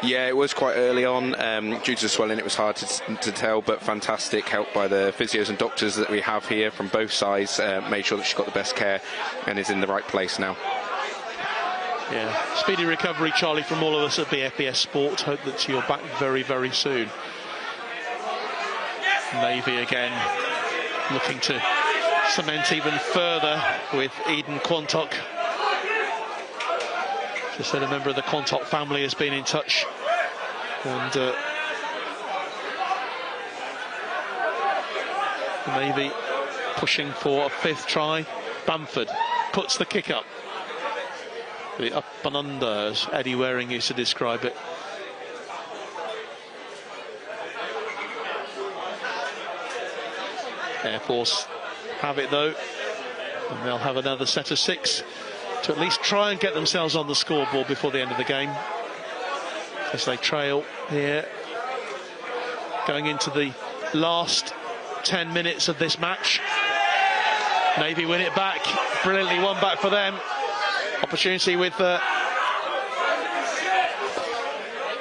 Yeah, it was quite early on. Due to the swelling, it was hard to tell, but fantastic help by the physios and doctors that we have here from both sides. Made sure that she got the best care and is in the right place now. Yeah, speedy recovery, Charlie, from all of us at BFBS Sport. Hope that you're back very, very soon. Navy again looking to cement even further with Eden Quantock. Just said a member of the Quantock family has been in touch, and Navy pushing for a 5th try. Bamford puts the kick up. The up and under, as Eddie Waring used to describe it. Air Force have it though, and they'll have another set of 6 to at least try and get themselves on the scoreboard before the end of the game, as they trail here going into the last 10 minutes of this match. Navy win it back, brilliantly won back for them. Opportunity with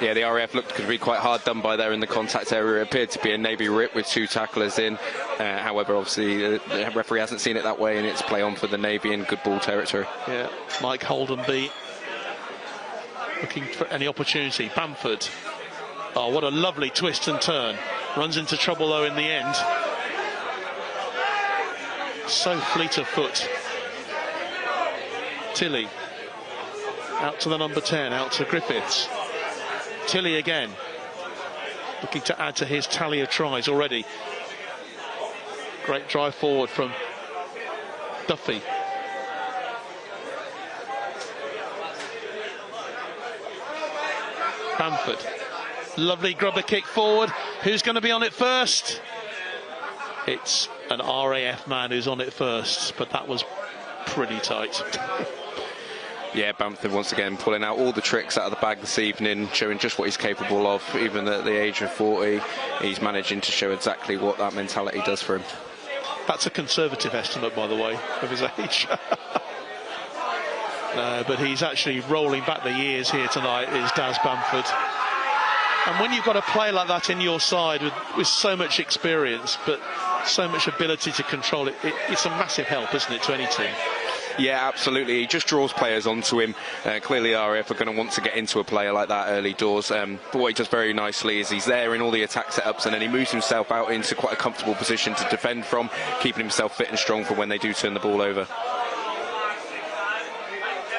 yeah, the RAF looked to be quite hard done by there in the contact area. It appeared to be a Navy rip with 2 tacklers in. However, obviously, the referee hasn't seen it that way, and it's play on for the Navy in good ball territory. Yeah, Mike Holdenby looking for any opportunity. Bamford. Oh, what a lovely twist and turn. Runs into trouble, though, in the end. So fleet of foot. Tilley. Out to the number 10, out to Griffiths. Tilley again, looking to add to his tally of tries already. Great drive forward from Duffy. Bamford. Lovely grubber kick forward. Who's going to be on it first? It's an RAF man who's on it first, but that was pretty tight. Yeah, Bamford once again pulling out all the tricks out of the bag this evening, showing just what he's capable of. Even at the age of 40, he's managing to show exactly what that mentality does for him. That's a conservative estimate, by the way, of his age. But he's actually rolling back the years here tonight, is Daz Bamford. And when you've got a player like that in your side with so much experience, but so much ability to control it, it's a massive help, isn't it, to any team? Yeah, absolutely. He just draws players onto him. Clearly, RAF are going to want to get into a player like that early doors. But what he does very nicely is he's there in all the attack setups, and then he moves himself out into quite a comfortable position to defend from, keeping himself fit and strong for when they do turn the ball over.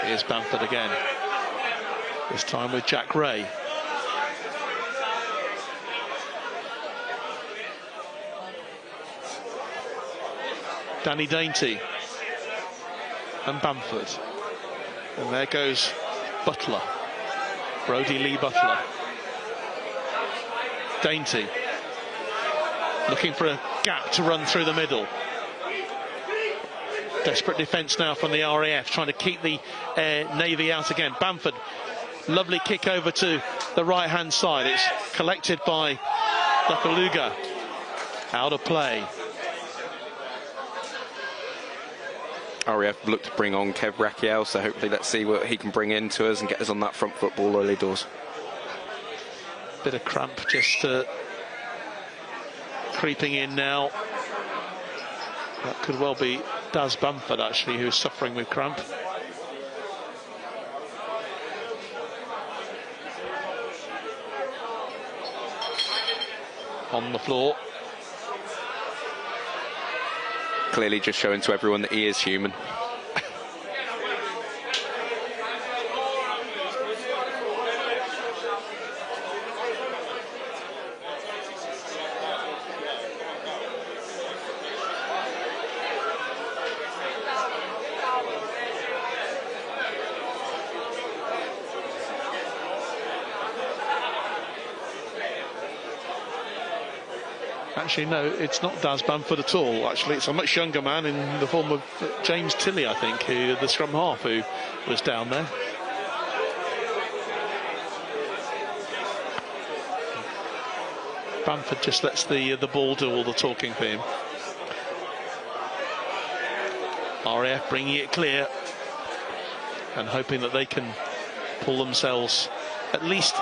Here's Bamford again. This time with Jack Ray. Danny Dainty and Bamford, and there goes Butler, Brodie Lee Butler. Dainty looking for a gap to run through the middle. Desperate defence now from the RAF, trying to keep the Navy out again. Bamford, lovely kick over to the right hand side. It's collected by Dukaluga, out of play. RAF look to bring on Kev Rakiel, so hopefully let's see what he can bring into us and get us on that front football early doors. Bit of cramp just creeping in now. That could well be Daz Bamford, actually, who's suffering with cramp. On the floor. Clearly just showing to everyone that he is human. Actually, no, it's not Daz Bamford at all. Actually, it's a much younger man in the form of James Tilley, I think, the scrum half, who was down there. Bamford just lets the ball do all the talking for him. RAF bringing it clear and hoping that they can pull themselves at least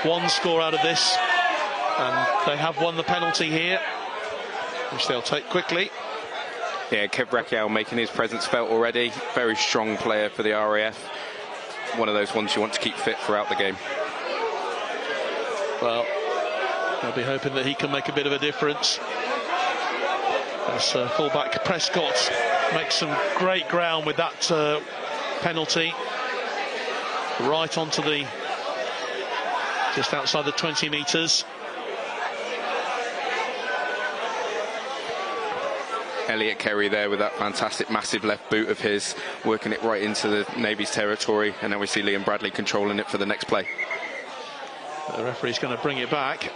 one score out of this. And they have won the penalty here, which they'll take quickly. Yeah, Kev Rakiel making his presence felt already. Very strong player for the RAF. One of those ones you want to keep fit throughout the game. Well, they'll be hoping that he can make a bit of a difference. As fullback Prescott makes some great ground with that penalty. Right onto the, just outside the 20 metres. Elliot Kerry there with that fantastic massive left boot of his, working it right into the Navy's territory, and now we see Liam Bradley controlling it for the next play. The referee's going to bring it back,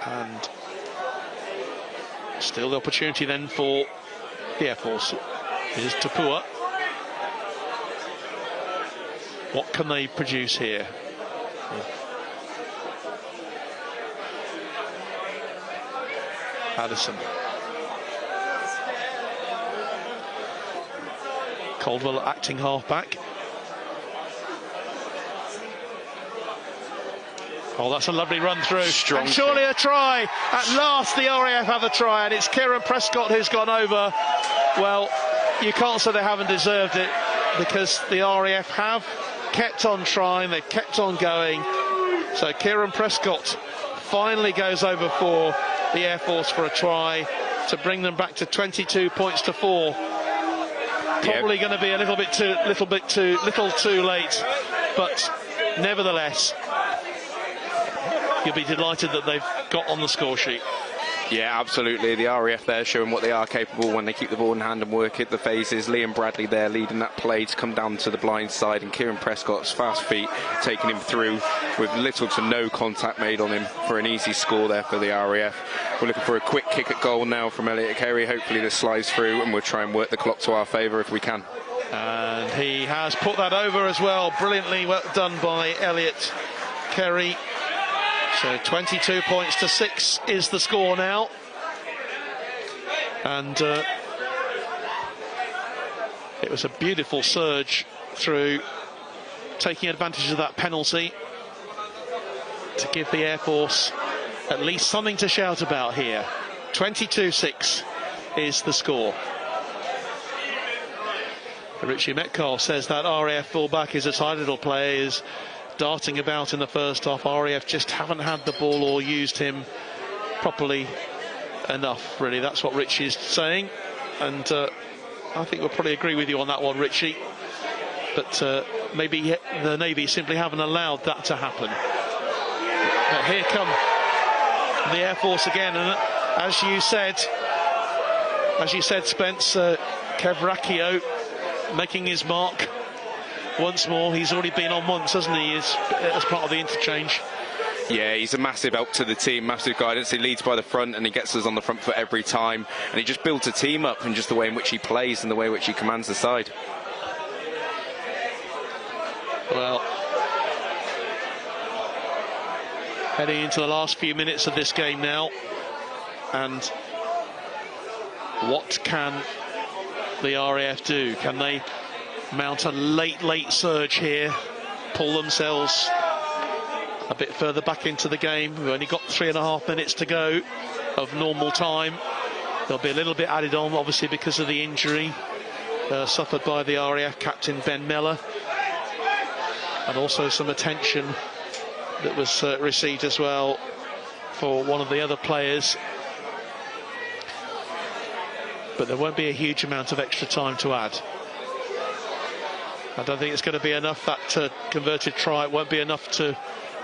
and still the opportunity then for the Air Force. Here's Tapua. What can they produce here? Addison. Caldwell acting halfback. Oh, that's a lovely run through. Strong and surely a try. At last the RAF have a try, and it's Kieran Prescott who's gone over. Well, you can't say they haven't deserved it, because the RAF have kept on trying, they've kept on going. So Kieran Prescott finally goes over for the Air Force for a try to bring them back to 22 points to 4. Probably going to be a little too late, but nevertheless, you'll be delighted that they've got on the score sheet. Yeah, absolutely. The RAF there showing what they are capable when they keep the ball in hand and work it. The phases. Liam Bradley there leading that play to come down to the blind side, and Kieran Prescott's fast feet taking him through with little to no contact made on him for an easy score there for the RAF. We're looking for a quick kick at goal now from Elliot Carey. Hopefully this slides through and we'll try and work the clock to our favour if we can. And he has put that over as well. Brilliantly well done by Elliot Carey. So 22 points to 6 is the score now. And it was a beautiful surge through, taking advantage of that penalty to give the Air Force at least something to shout about here. 22-6 is the score. Richie Metcalf says that RAF fullback is a tidy little player, is darting about in the first half. RAF just haven't had the ball or used him properly enough, really. That's what Richie is saying, and I think we'll probably agree with you on that one, Richie. But maybe the Navy simply haven't allowed that to happen. But here come the Air Force again, and as you said, Spence, Kev Racchio making his mark once more. He's already been on once, hasn't he, as part of the interchange? Yeah, he's a massive help to the team, massive guidance. He leads by the front and he gets us on the front foot every time, and he just builds a team up in just the way in which he plays and the way in which he commands the side. Well, heading into the last few minutes of this game now, and what can the RAF do? Can they mount a late surge here, pull themselves a bit further back into the game? We've only got 3.5 minutes to go of normal time. There'll be a little bit added on, obviously, because of the injury suffered by the RAF captain Ben Miller, and also some attention that was received as well for one of the other players. But there won't be a huge amount of extra time to add. I don't think it's going to be enough. That converted try, it won't be enough to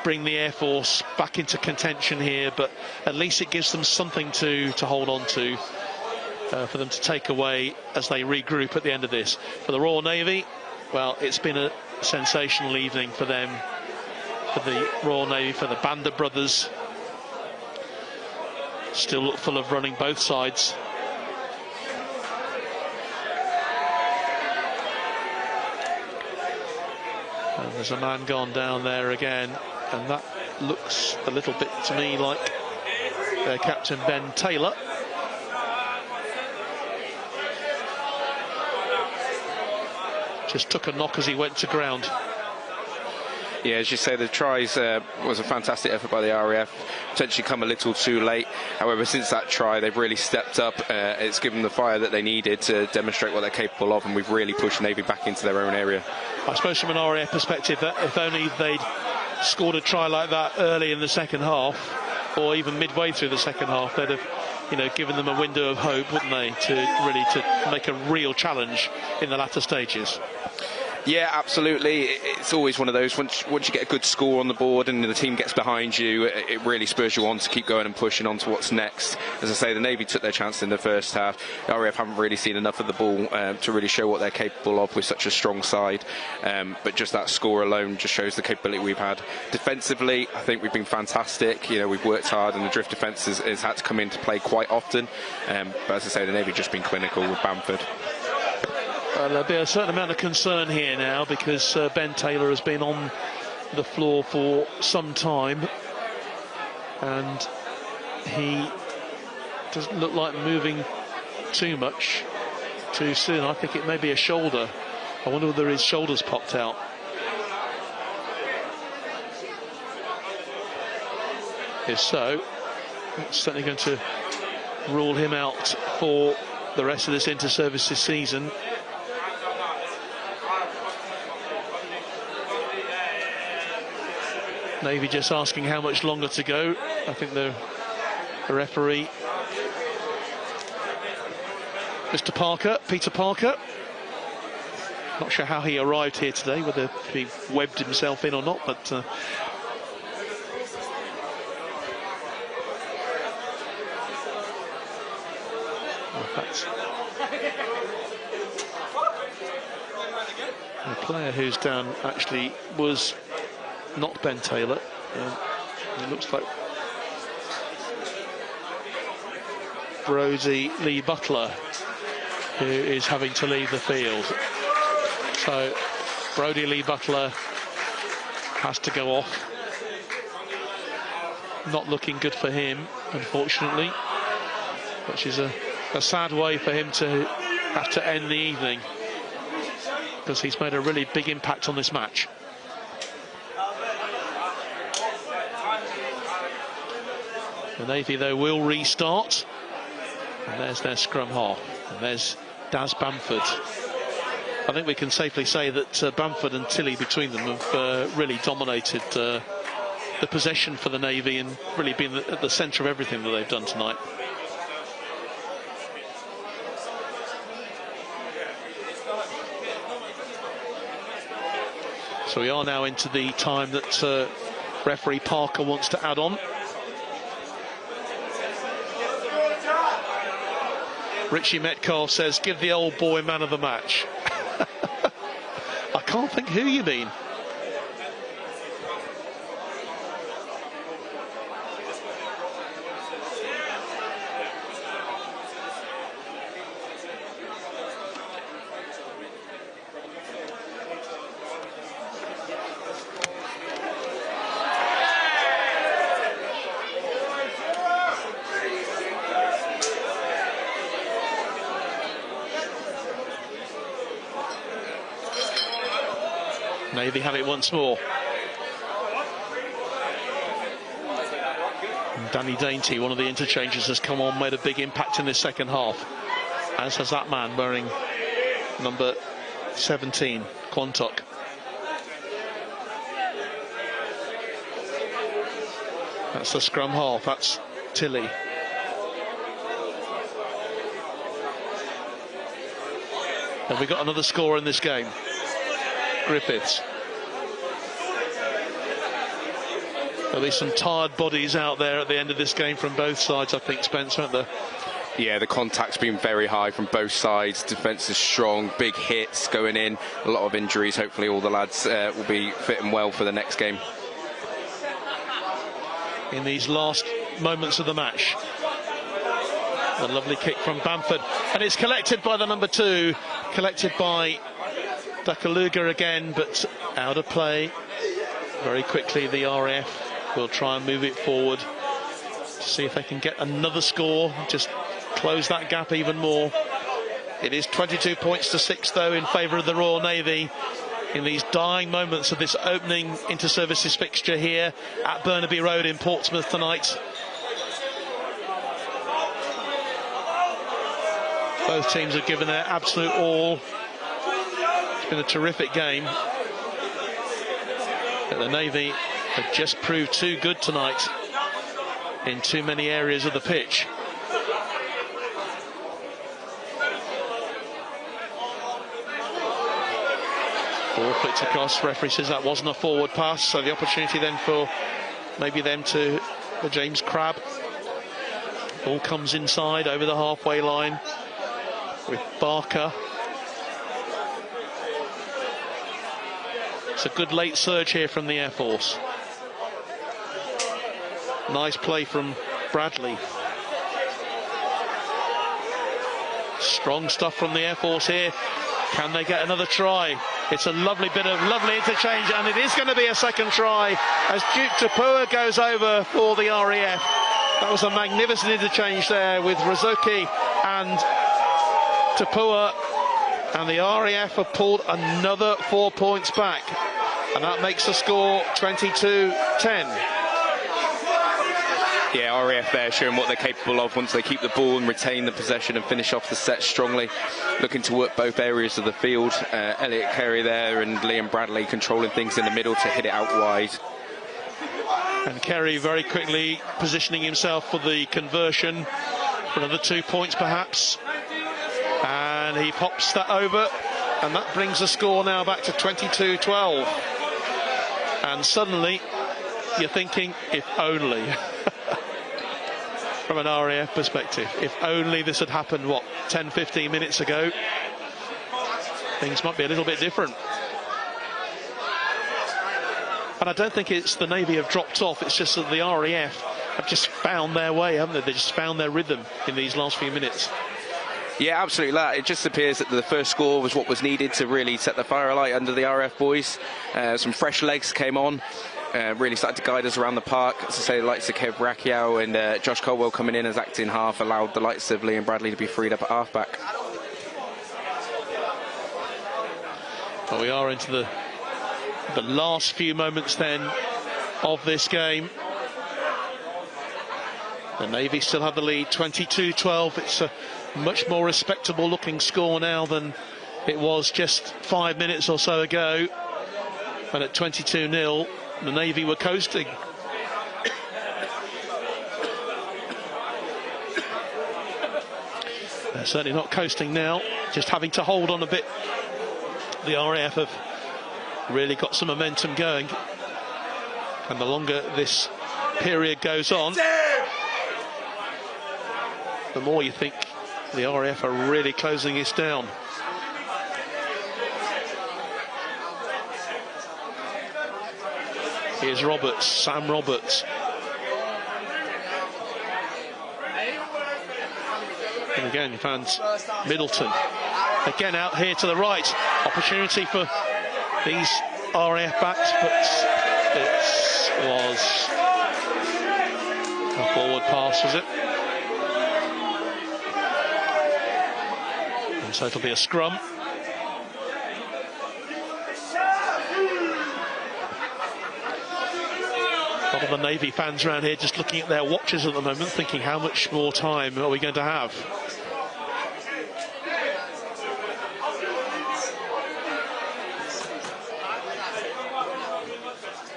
bring the Air Force back into contention here, but at least it gives them something to hold on to, for them to take away as they regroup at the end of this. For the Royal Navy, well, it's been a sensational evening for them, for the Royal Navy, for the Banda brothers. Still full of running both sides. And there's a man gone down there again, and that looks a little bit to me like Captain Ben Taylor. Just took a knock as he went to ground. Yeah, as you say, the tries was a fantastic effort by the RAF, potentially come a little too late. However, since that try, they've really stepped up. It's given the fire that they needed to demonstrate what they're capable of, and we've really pushed Navy back into their own area. I suppose from an RAF perspective, that if only they'd scored a try like that early in the second half, or even midway through the second half, they'd have, given them a window of hope, wouldn't they, to make a real challenge in the latter stages. Yeah, absolutely. It's always one of those, once you get a good score on the board and the team gets behind you, it really spurs you on to keep going and pushing on to what's next. As I say, the Navy took their chance in the first half. The RAF haven't really seen enough of the ball to really show what they're capable of with such a strong side. But just that score alone just shows the capability we've had. Defensively, I think we've been fantastic. We've worked hard, and the drift defence has had to come into play quite often. But as I say, the Navy have just been clinical with Bamford. There'll be a certain amount of concern here now, because Ben Taylor has been on the floor for some time, and he doesn't look like moving too much too soon. I think it may be a shoulder. I wonder whether his shoulder's popped out. If so, it's certainly going to rule him out for the rest of this inter-services season. Navy just asking how much longer to go. I think the referee, Mr. Parker, Peter Parker, not sure how he arrived here today, whether he webbed himself in or not, but In fact, the player who's down actually was not Ben Taylor. It looks like Brodie Lee Butler, who is having to leave the field. So Brodie Lee Butler has to go off. Not looking good for him, unfortunately, which is a sad way for him to have to end the evening, because he's made a really big impact on this match. The Navy, though, will restart. And there's their scrum half. And there's Daz Bamford. I think we can safely say that Bamford and Tilley between them have really dominated the possession for the Navy and really been at the centre of everything that they've done tonight. So we are now into the time that referee Parker wants to add on. Richie Metcalf says, give the old boy man of the match. I can't think who you mean. Navy have it once more. And Danny Dainty, one of the interchangers, has come on, made a big impact in this second half, as has that man wearing number 17, Quantock. That's the scrum half, that's Tilley. Have we got another score in this game? Griffiths. There'll be some tired bodies out there at the end of this game from both sides, I think, Spence, aren't there? Yeah, the contact's been very high from both sides. Defence is strong, big hits going in, a lot of injuries. Hopefully all the lads will be fit and well for the next game. In these last moments of the match, a lovely kick from Bamford, and it's collected by the number 2, collected by Dakaluga again, but out of play. Very quickly the RAF will try and move it forward to see if they can get another score, just close that gap even more. It is 22 points to 6 though in favour of the Royal Navy in these dying moments of this opening inter-services fixture here at Burnaby Road in Portsmouth tonight. Both teams have given their absolute all. It's been a terrific game, but the Navy have just proved too good tonight in too many areas of the pitch. Ball flicked across, referee says that wasn't a forward pass, so the opportunity then for maybe them to for James Crabb. Ball comes inside over the halfway line with Barker. It's a good late surge here from the Air Force. Nice play from Bradley. Strong stuff from the Air Force here. Can they get another try? It's a lovely bit of interchange, and it is going to be a second try as Duke Tapua goes over for the RAF. That was a magnificent interchange there with Razuki and Tapua, and the RAF have pulled another 4 points back, and that makes the score 22-10. Yeah, RAF there showing what they're capable of once they keep the ball and retain the possession and finish off the set strongly. Looking to work both areas of the field. Elliot Carey there and Liam Bradley controlling things in the middle to hit it out wide. And Carey very quickly positioning himself for the conversion for another 2 points perhaps. And he pops that over, and that brings the score now back to 22-12. And suddenly you're thinking, if only. from an RAF perspective. If only this had happened, what, 10, 15 minutes ago, things might be a little bit different. And I don't think it's the Navy have dropped off, it's just that the RAF have just found their way, haven't they? They just found their rhythm in these last few minutes. Yeah, absolutely. It just appears that the first score was what was needed to really set the fire alight under the RAF boys. Some fresh legs came on, really started to guide us around the park. As I say, the likes of Kev Racchio and Josh Caldwell coming in as acting half allowed the likes of Liam Bradley to be freed up at halfback. Well, we are into the last few moments then of this game. The Navy still have the lead, 22-12. It's a much more respectable looking score now than it was just 5 minutes or so ago. And at 22-0, the Navy were coasting. They're certainly not coasting now, just having to hold on a bit. The RAF have really got some momentum going. And the longer this period goes on, the more you think the RAF are really closing this down. Here's Roberts, Sam Roberts. And again, he finds Middleton. Again out here to the right. Opportunity for these RAF backs, but it was a forward pass, was it? And so it'll be a scrum. A lot of the Navy fans around here just looking at their watches at the moment, thinking how much more time are we going to have?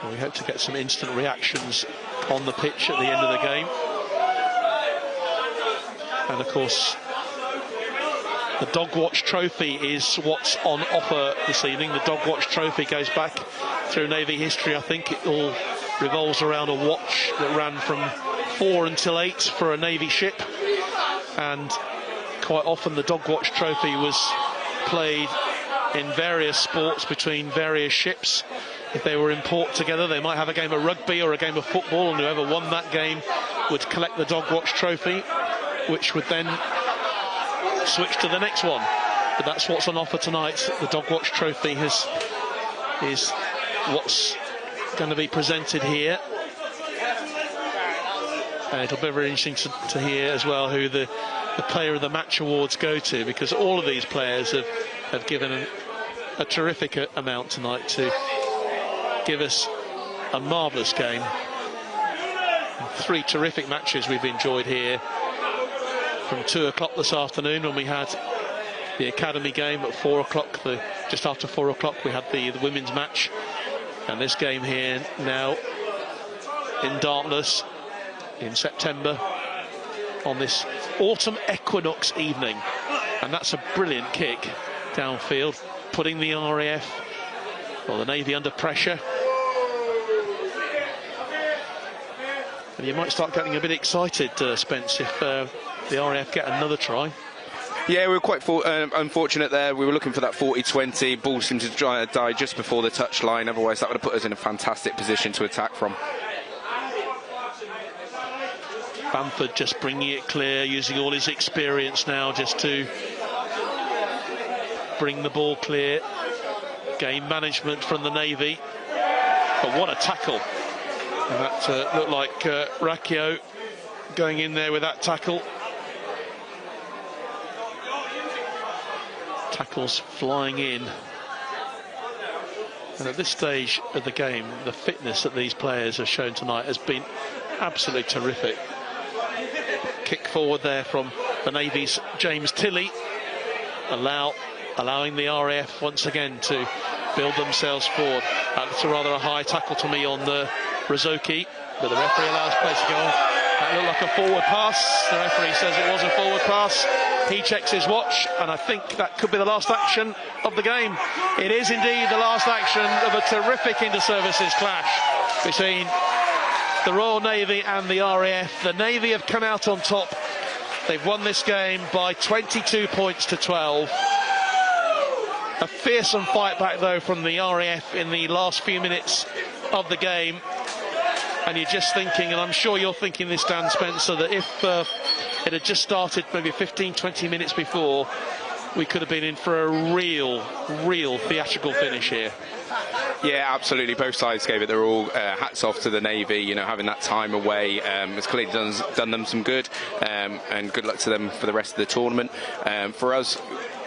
Well, we hope to get some instant reactions on the pitch at the end of the game. And of course, the Dogwatch Trophy is what's on offer this evening. The Dogwatch Trophy goes back through Navy history. I think it all revolves around a watch that ran from 4 until 8 for a Navy ship. And quite often the Dogwatch Trophy was played in various sports between various ships. If they were in port together, they might have a game of rugby or a game of football, and whoever won that game would collect the Dogwatch Trophy, which would then switch to the next one. But that's what's on offer tonight. The Dogwatch Trophy is what's going to be presented here. And it'll be very interesting to hear as well who the Player of the Match awards go to, because all of these players have given a terrific amount tonight to give us a marvellous game. And 3 terrific matches we've enjoyed here. From 2 o'clock this afternoon, when we had the academy game at 4 o'clock, just after 4 o'clock we had the women's match, and this game here now in Dartmouth in September on this autumn equinox evening. And that's a brilliant kick downfield, putting the RAF or the Navy under pressure. And you might start getting a bit excited, Spence, if the RAF get another try. Yeah, we were quite unfortunate there. We were looking for that 40-20. Ball seemed to try to die just before the touchline. Otherwise, that would have put us in a fantastic position to attack from. Bamford just bringing it clear, using all his experience now just to bring the ball clear. Game management from the Navy. But what a tackle. And that looked like Racchio going in there with that tackle. Tackles flying in. And at this stage of the game, the fitness that these players have shown tonight has been absolutely terrific. Kick forward there from the Navy's James Tilley, allowing the RAF once again to build themselves forward. That's rather a high tackle to me on the Rizoki, but the referee allows play to go on. That looked like a forward pass. The referee says it was a forward pass. He checks his watch, and I think that could be the last action of the game. It is indeed the last action of a terrific inter-services clash between the Royal Navy and the RAF. The Navy have come out on top. They've won this game by 22 points to 12. A fearsome fight back, though, from the RAF in the last few minutes of the game. And you're just thinking, and I'm sure you're thinking this, Dan Spencer, that if it had just started maybe 15, 20 minutes before, we could have been in for a real theatrical finish here. Yeah, absolutely. Both sides gave it their all. Hats off to the Navy, you know, having that time away. It's clearly done them some good, and good luck to them for the rest of the tournament. For us,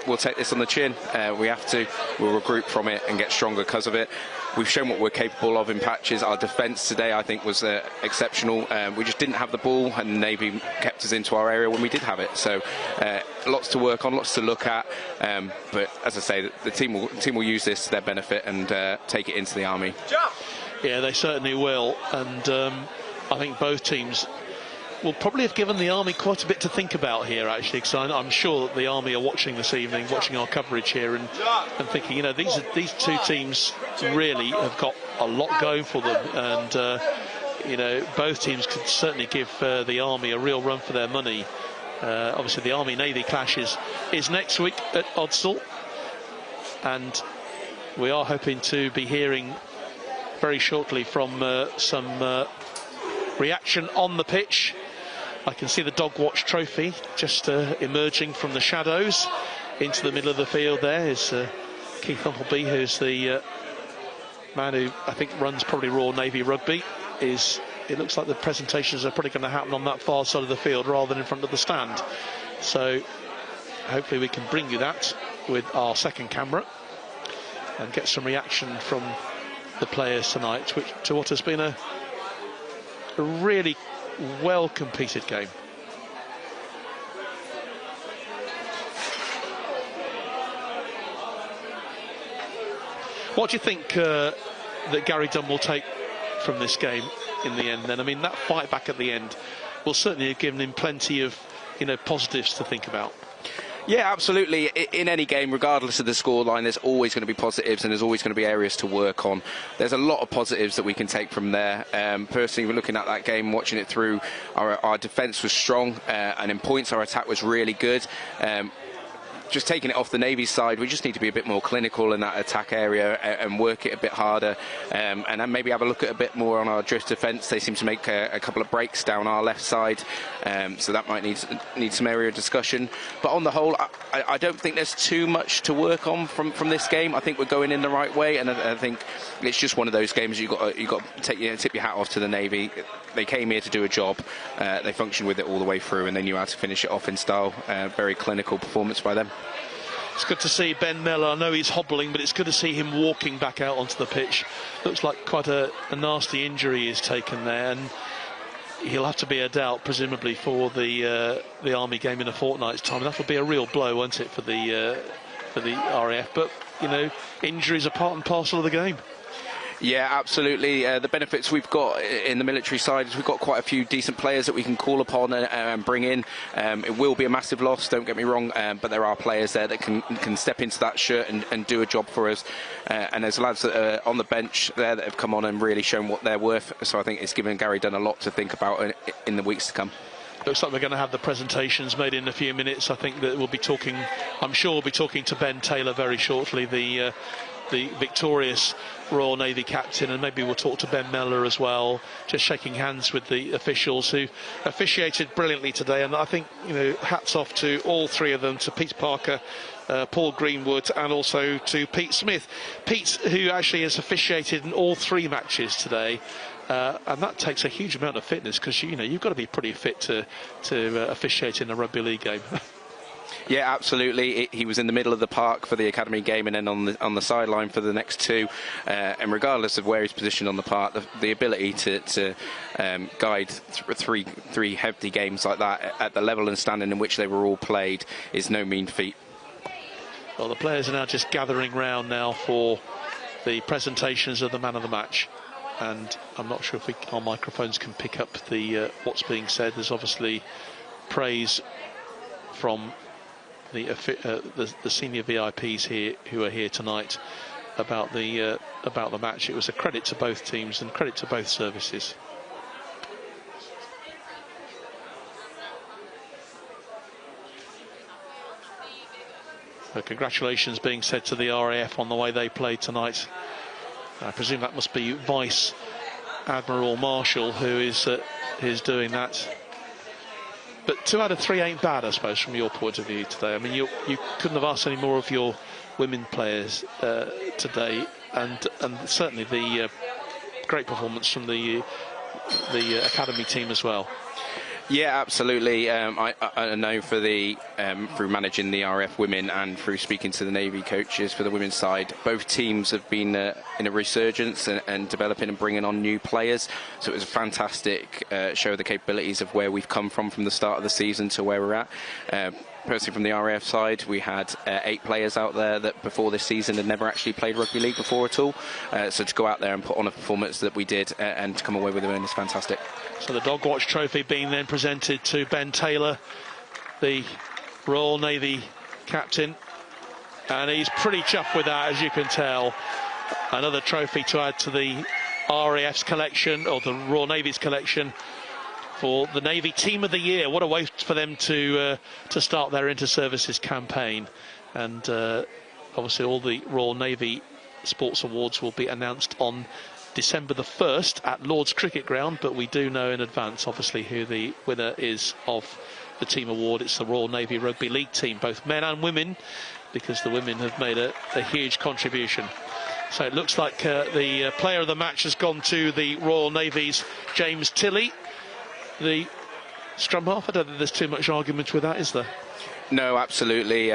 we'll take this on the chin. We have to. We'll regroup from it and get stronger because of it. We've shown what we're capable of in patches. Our defence today, I think, was exceptional. We just didn't have the ball, and the Navy kept us into our area when we did have it. So lots to work on, lots to look at. But as I say, the team will use this to their benefit and take it into the Army. Yeah, they certainly will. And I think both teams will probably have given the Army quite a bit to think about here, actually, because I'm sure that the Army are watching this evening, watching our coverage here, and thinking, you know, these two teams really have got a lot going for them, and you know, both teams could certainly give the Army a real run for their money. Obviously, the Army-Navy clash is next week at Odsal, and we are hoping to be hearing very shortly from some reaction on the pitch. I can see the Dog Watch trophy just emerging from the shadows into the middle of the field. There is Keith Umpleby, who's the man who I think runs probably Royal Navy Rugby. It looks like the presentations are probably going to happen on that far side of the field rather than in front of the stand. So hopefully we can bring you that with our second camera and get some reaction from the players tonight to what has been a really well competed game. What do you think that Gary Dunn will take from this game in the end then? I mean, that fight back at the end will certainly have given him plenty of, you know, positives to think about. Yeah, absolutely. In any game, regardless of the scoreline, there's always going to be positives and there's always going to be areas to work on. There's a lot of positives that we can take from there. Personally, we're looking at that game, watching it through, our defence was strong, and in points our attack was really good. Just taking it off the Navy side, we just need to be a bit more clinical in that attack area and work it a bit harder, and then maybe have a look at a bit more on our drift defence. They seem to make a couple of breaks down our left side, so that might need some area of discussion. But on the whole, I don't think there's too much to work on from this game. I think we're going in the right way, and I think it's just one of those games you got to tip your hat off to the Navy. They came here to do a job. They functioned with it all the way through, and they knew how to finish it off in style. Very clinical performance by them. It's good to see Ben Miller. I know he's hobbling, but it's good to see him walking back out onto the pitch. Looks like quite a nasty injury he's taken there, and he'll have to be a doubt, presumably, for the Army game in a fortnight's time. And that'll be a real blow, won't it, for the RAF? But you know, injuries are part and parcel of the game. Yeah, absolutely. The benefits we've got in the military side is we've got quite a few decent players that we can call upon and bring in. It will be a massive loss, don't get me wrong, but there are players there that can step into that shirt and do a job for us. And there's lads that are on the bench there that have come on and really shown what they're worth. So I think it's given Gary Dunn a lot to think about in the weeks to come. Looks like we're going to have the presentations made in a few minutes. I think that we'll be talking, I'm sure we'll be talking to Ben Taylor very shortly, the victorious Royal Navy captain, and maybe we'll talk to Ben Miller as well, just shaking hands with the officials who officiated brilliantly today. And I think, you know, hats off to all three of them, to Pete Parker, Paul Greenwood, and also to Pete Smith. Pete, who actually has officiated in all three matches today, and that takes a huge amount of fitness, because you know you've got to be pretty fit to officiate in a rugby league game. Yeah, absolutely. He was in the middle of the park for the academy game, and then on the sideline for the next two. And regardless of where he's positioned on the park, the ability to guide three hefty games like that at the level and standing in which they were all played is no mean feat. Well, the players are now just gathering round now for the presentations of the man of the match. And I'm not sure if our microphones can pick up the what's being said. There's obviously praise from the senior VIPs here who are here tonight about the match. It was a credit to both teams and credit to both services. Congratulations being said to the RAF on the way they played tonight. I presume that must be Vice Admiral Marshall who is doing that. But 2 out of 3 ain't bad, I suppose, from your point of view today. I mean, you couldn't have asked any more of your women players today, and certainly the great performance from the academy team as well. Yeah, absolutely. I know for through managing the RAF women and through speaking to the Navy coaches for the women's side, both teams have been in a resurgence and developing and bringing on new players. So it was a fantastic show of the capabilities of where we've come from the start of the season to where we're at. Personally, from the RAF side, we had 8 players out there that before this season had never actually played rugby league before at all. So to go out there and put on a performance that we did and to come away with a win is fantastic. So the Dogwatch Trophy being then presented to Ben Taylor, the Royal Navy captain, and he's pretty chuffed with that, as you can tell. Another trophy to add to the RAF's collection, or the Royal Navy's collection, for the Navy Team of the Year. What a way for them to start their inter-services campaign. And obviously all the Royal Navy Sports Awards will be announced on December the 1st at Lord's Cricket Ground, but we do know in advance obviously who the winner is of the team award. It's the Royal Navy Rugby League team, both men and women, because the women have made a huge contribution. So it looks like the player of the match has gone to the Royal Navy's James Tilley, the scrum half. I don't think there's too much argument with that, is there? No, absolutely.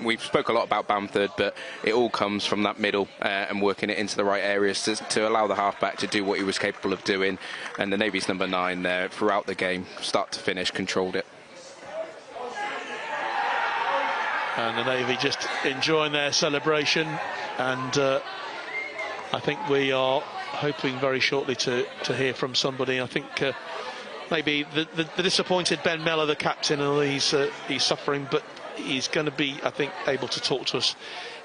We've spoke a lot about Bamford, but it all comes from that middle and working it into the right areas to allow the halfback to do what he was capable of doing. And the Navy's number 9 there throughout the game, start to finish, controlled it. And the Navy just enjoying their celebration. And I think we are hoping very shortly to hear from somebody. I think maybe the disappointed Ben Mellor, the captain, he's suffering, but he's going to be, I think, able to talk to us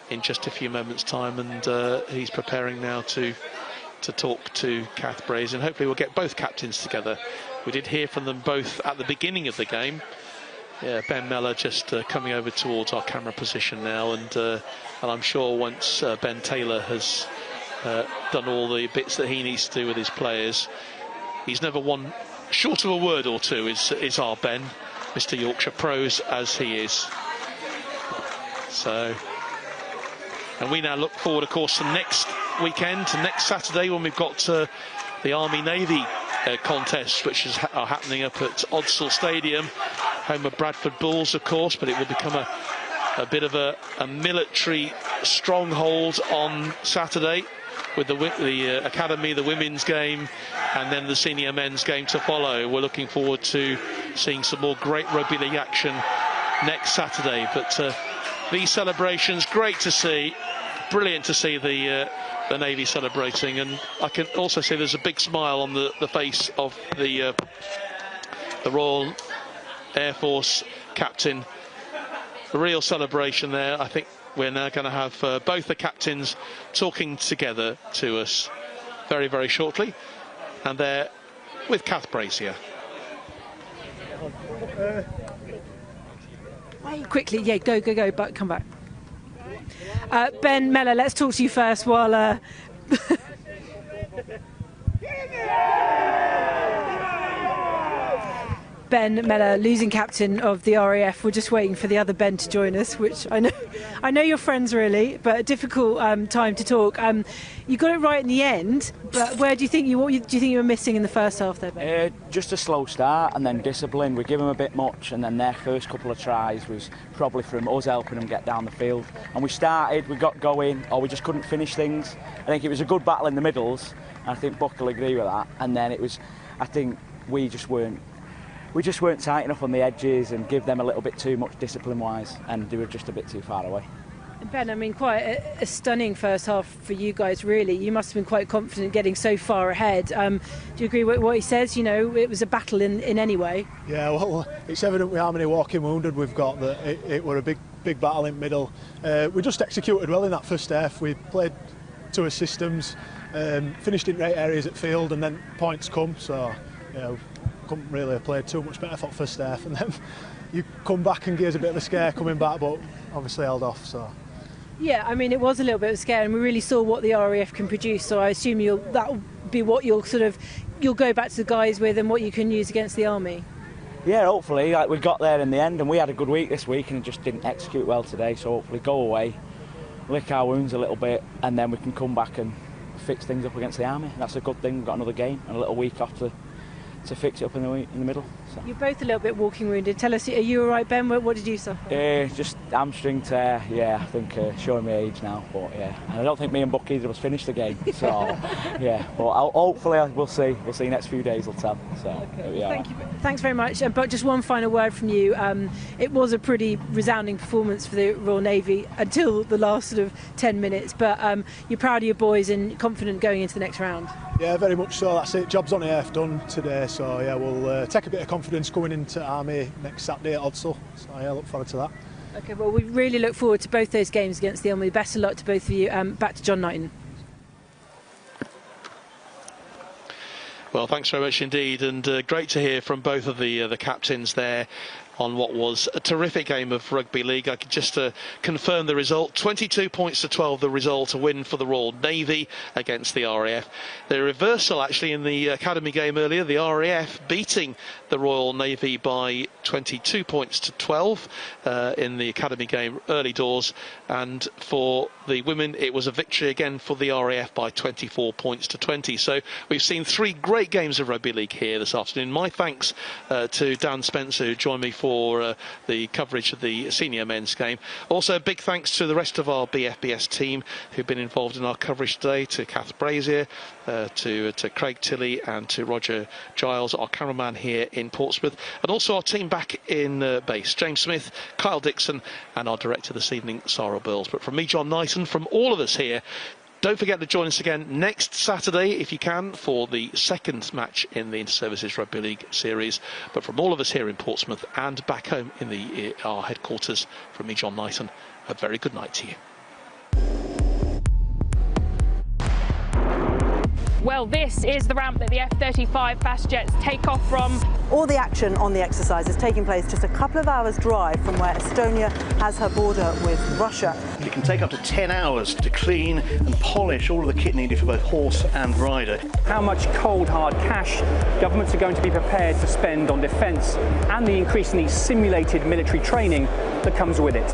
in just a few moments' time, and he's preparing now to talk to Kath Brazen. Hopefully we'll get both captains together. We did hear from them both at the beginning of the game. Yeah, Ben Mellor just coming over towards our camera position now, and I'm sure once Ben Taylor has done all the bits that he needs to do with his players, he's never won short of a word or two, is our Ben, Mr. Yorkshire Pros as he is. So, and we now look forward, of course, to next weekend, to next Saturday, when we've got the Army-Navy contests, which are happening up at Odsal Stadium, home of Bradford Bulls, of course, but it will become a bit of a military stronghold on Saturday, with the academy, the women's game, and then the senior men's game to follow. We're looking forward to seeing some more great rugby league action next Saturday. But these celebrations, great to see, brilliant to see the Navy celebrating, and I can also see there's a big smile on the face of the Royal Air Force captain. A real celebration there. I think we're now going to have both the captains talking together to us very, very shortly. And they're with Kath Brazier. Quickly, yeah, go, but come back. Ben Mellor, let's talk to you first while... Ben Mellor, losing captain of the RAF. We're just waiting for the other Ben to join us, which I know you're friends really, but a difficult time to talk. You got it right in the end, but what do you think you were missing in the first half there, Ben? Just a slow start and then discipline. We give them a bit much, and then their first couple of tries was probably from us helping them get down the field. And we got going, or we just couldn't finish things. I think it was a good battle in the middles, and I think Buck will agree with that. And then I think we just weren't tight enough on the edges and give them a little bit too much discipline-wise, and they were just a bit too far away. Ben, I mean, quite a stunning first half for you guys, really. You must have been quite confident getting so far ahead. Do you agree with what he says? You know, it was a battle in any way. Yeah, well, it's evident with how many walking wounded we've got that it were a big battle in middle. We just executed well in that first half. We played to our systems, finished in great areas at field, and then points come. So, you know, couldn't really have played too much better for the first half, and then you come back and gives a bit of a scare coming back, but obviously held off. So. Yeah, I mean, it was a little bit of a scare, and we really saw what the RAF can produce. So I assume that'll be what you'll go back to the guys with, and what you can use against the Army. Yeah, hopefully. Like, we got there in the end, and we had a good week this week, and just didn't execute well today. So hopefully, go away, lick our wounds a little bit, and then we can come back and fix things up against the Army. That's a good thing. We've got another game and a little week off to fix it up in the middle. So. You're both a little bit walking wounded. Tell us, are you all right, Ben? What did you suffer? Just hamstring tear. Yeah, I think showing my age now, but yeah. And I don't think me and Buck either of us finished the game. So yeah, but hopefully we'll see. We'll see. Next few days will tell. So okay. Yeah. Thanks very much. But just one final word from you. It was a pretty resounding performance for the Royal Navy until the last sort of 10 minutes. But you're proud of your boys and confident going into the next round. Yeah, very much so. That's it. Job's on the earth done today. So yeah, we'll take a bit of confidence going into Army next Saturday at Odsal. So yeah, look forward to that. Okay, well, we really look forward to both those games against the Army. Best of luck to both of you. Back to John Knighton. Well, thanks very much indeed, and great to hear from both of the captains there on what was a terrific game of rugby league. I could just confirm the result. 22 points to 12, the result, a win for the Royal Navy against the RAF. The reversal actually in the academy game earlier, the RAF beating the Royal Navy by 22 points to 12 in the academy game early doors, and for the women it was a victory again for the RAF by 24 points to 20. So we've seen three great games of rugby league here this afternoon. My thanks to Dan Spencer, who joined me for the coverage of the senior men's game. Also, big thanks to the rest of our BFBS team who've been involved in our coverage today, to Kath Brazier, to Craig Tilley and to Roger Giles, our cameraman here in Portsmouth, and also our team back in base, James Smith, Kyle Dixon, and our director this evening, Sarah Burles. But from me, John Knighton, from all of us here, don't forget to join us again next Saturday, if you can, for the second match in the Inter-Services Rugby League series. But from all of us here in Portsmouth and back home in our headquarters, from me, John Knighton, a very good night to you. Well, this is the ramp that the F-35 fast jets take off from. All the action on the exercise is taking place just a couple of hours' drive from where Estonia has her border with Russia. It can take up to 10 hours to clean and polish all of the kit needed for both horse and rider. How much cold, hard cash governments are going to be prepared to spend on defence and the increasingly simulated military training that comes with it.